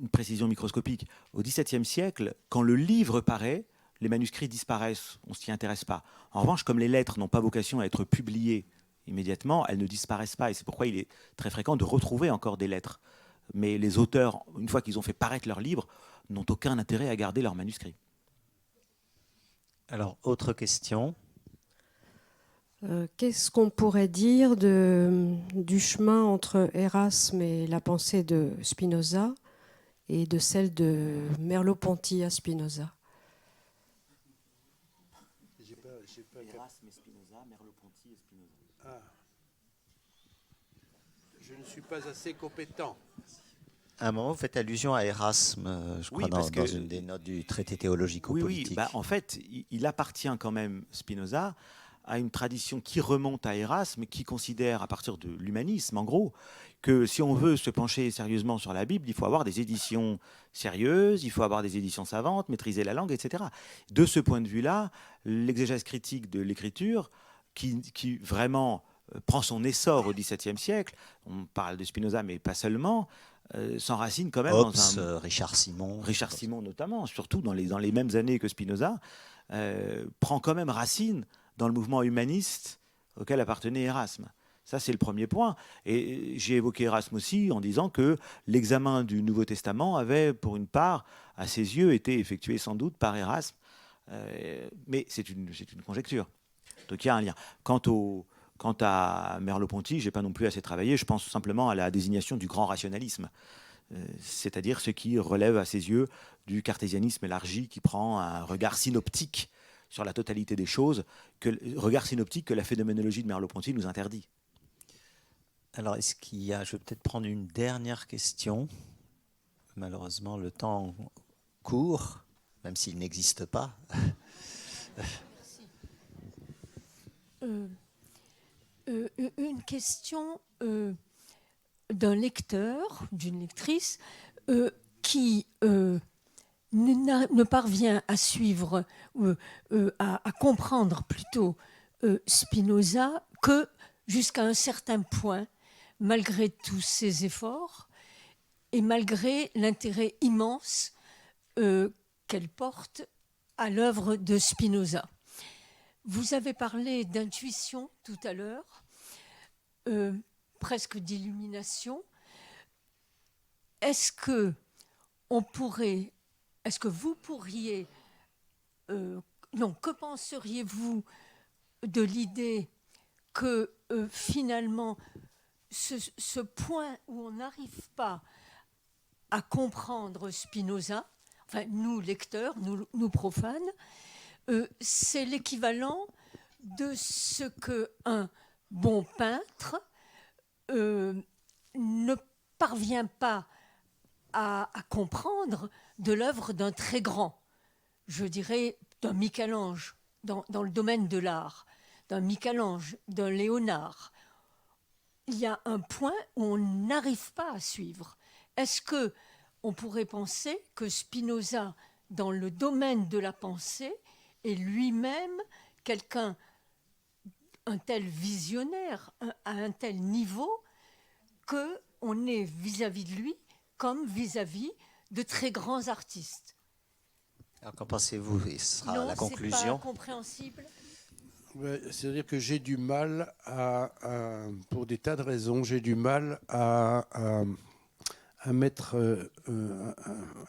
Speaker 3: Une précision microscopique. Au XVIIe siècle, quand le livre paraît, les manuscrits disparaissent. On ne s'y intéresse pas. En revanche, comme les lettres n'ont pas vocation à être publiées immédiatement, elles ne disparaissent pas. Et c'est pourquoi il est très fréquent de retrouver encore des lettres. Mais les auteurs, une fois qu'ils ont fait paraître leur livre, n'ont aucun intérêt à garder leurs manuscrits.
Speaker 1: Alors, autre question.
Speaker 6: Qu'est-ce qu'on pourrait dire du chemin entre Erasme et la pensée de Spinoza et de celle de Merleau-Ponty à Spinoza?
Speaker 3: Erasme et Spinoza, Merleau-Ponty et Spinoza.
Speaker 2: Ah. Je ne suis pas assez compétent.
Speaker 1: À un moment, vous faites allusion à Erasme, je crois, dans une des notes du traité théologico-politique.
Speaker 3: Oui. En fait, il appartient quand même, Spinoza, à une tradition qui remonte à Erasme, qui considère, à partir de l'humanisme, en gros, que si on veut se pencher sérieusement sur la Bible, il faut avoir des éditions sérieuses, il faut avoir des éditions savantes, maîtriser la langue, etc. De ce point de vue-là, l'exégèse critique de l'écriture, qui vraiment prend son essor au XVIIe siècle, on parle de Spinoza, mais pas seulement, s'enracine quand même
Speaker 1: Hobbes,
Speaker 3: dans
Speaker 1: Richard Simon
Speaker 3: notamment, surtout dans les mêmes années que Spinoza, prend quand même racine dans le mouvement humaniste auquel appartenait Erasme. Ça, c'est le premier point. Et j'ai évoqué Erasme aussi en disant que l'examen du Nouveau Testament avait, pour une part, à ses yeux, été effectué sans doute par Erasme. Mais c'est une conjecture. Donc il y a un lien. Quant à Merleau-Ponty, je n'ai pas non plus assez travaillé. Je pense simplement à la désignation du grand rationalisme, c'est-à-dire ce qui relève à ses yeux du cartésianisme élargi qui prend un regard synoptique sur la totalité des choses, regard synoptique que la phénoménologie de Merleau-Ponty nous interdit.
Speaker 1: Alors, est-ce qu'il y a... Je vais peut-être prendre une dernière question. Malheureusement, le temps court, même s'il n'existe pas.
Speaker 7: une question d'un lecteur, d'une lectrice, qui ne parvient à suivre, à comprendre plutôt Spinoza que jusqu'à un certain point, malgré tous ses efforts et malgré l'intérêt immense qu'elle porte à l'œuvre de Spinoza. Vous avez parlé d'intuition tout à l'heure, presque d'illumination. Est-ce que vous pourriez, que penseriez-vous de l'idée que finalement ce point où on n'arrive pas à comprendre Spinoza, enfin nous lecteurs, nous profanes, c'est l'équivalent de ce qu'un bon peintre ne parvient pas à comprendre de l'œuvre d'un très grand, je dirais d'un Michel-Ange, dans le domaine de l'art, d'un Michel-Ange, d'un Léonard. Il y a un point où on n'arrive pas à suivre. Est-ce qu'on pourrait penser que Spinoza, dans le domaine de la pensée, est lui-même quelqu'un, un tel visionnaire, à un tel niveau, qu'on est vis-à-vis de lui comme vis-à-vis de très grands artistes?
Speaker 1: Alors, qu'en pensez-vous? Et ce sera
Speaker 7: non,
Speaker 1: la conclusion.
Speaker 7: C'est pas compréhensible.
Speaker 2: Ouais, c'est-à-dire que j'ai du mal pour des tas de raisons, j'ai du mal à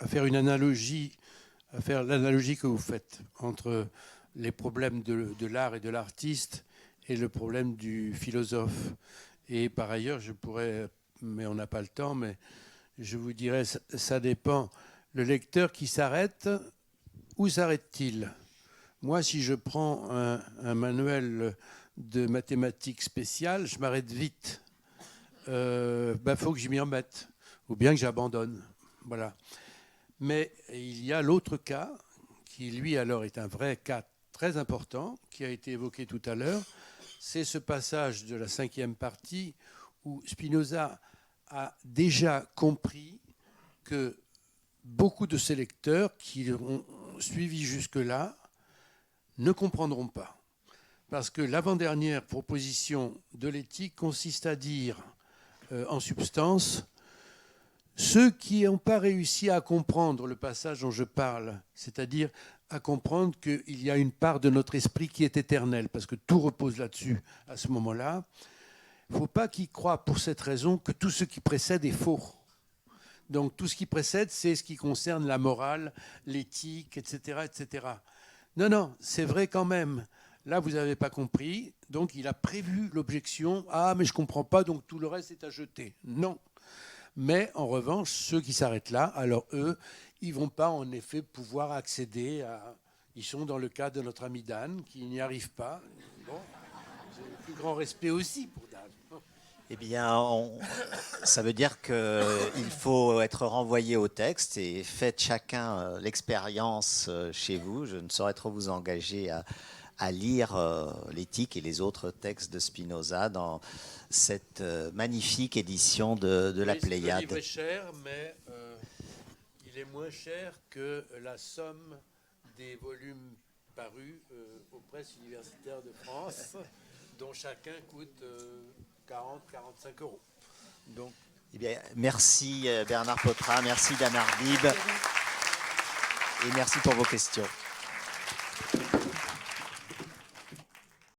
Speaker 2: faire une analogie, à faire l'analogie que vous faites entre les problèmes de l'art et de l'artiste et le problème du philosophe. Et par ailleurs, je pourrais, mais on n'a pas le temps, mais je vous dirais, ça dépend. Le lecteur qui s'arrête, où s'arrête-t-il? Moi, si je prends un manuel de mathématiques spéciales, je m'arrête vite. Faut que je m'y remette, ou bien que j'abandonne. Voilà. Mais il y a l'autre cas, qui lui alors est un vrai cas très important, qui a été évoqué tout à l'heure. C'est ce passage de la 5e partie où Spinoza a déjà compris que beaucoup de ses lecteurs qui l'ont suivi jusque-là ne comprendront pas. Parce que l'avant-dernière proposition de l'éthique consiste à dire, en substance, ceux qui n'ont pas réussi à comprendre le passage dont je parle, c'est-à-dire à comprendre qu'il y a une part de notre esprit qui est éternelle, parce que tout repose là-dessus à ce moment-là, il ne faut pas qu'ils croient pour cette raison que tout ce qui précède est faux. Donc tout ce qui précède, c'est ce qui concerne la morale, l'éthique, etc., etc. Non, c'est vrai quand même. Là, vous n'avez pas compris. Donc, il a prévu l'objection. Ah, mais je ne comprends pas, donc tout le reste est à jeter. Non. Mais en revanche, ceux qui s'arrêtent là, alors eux, ils ne vont pas en effet pouvoir accéder à... Ils sont dans le cas de notre ami Dan, qui n'y arrive pas. Bon, j'ai le plus grand respect aussi pour Dan.
Speaker 1: Eh bien, ça veut dire qu'il faut être renvoyé au texte et faites chacun l'expérience chez vous. Je ne saurais trop vous engager à lire l'éthique et les autres textes de Spinoza dans cette magnifique édition de la Pléiade.
Speaker 2: Le livre est cher, mais il est moins cher que la somme des volumes parus aux presses universitaires de France, dont chacun coûte 40-45 €. Donc,
Speaker 1: eh bien, merci Bernard Pottrat, merci Dan Arbib et merci pour vos questions.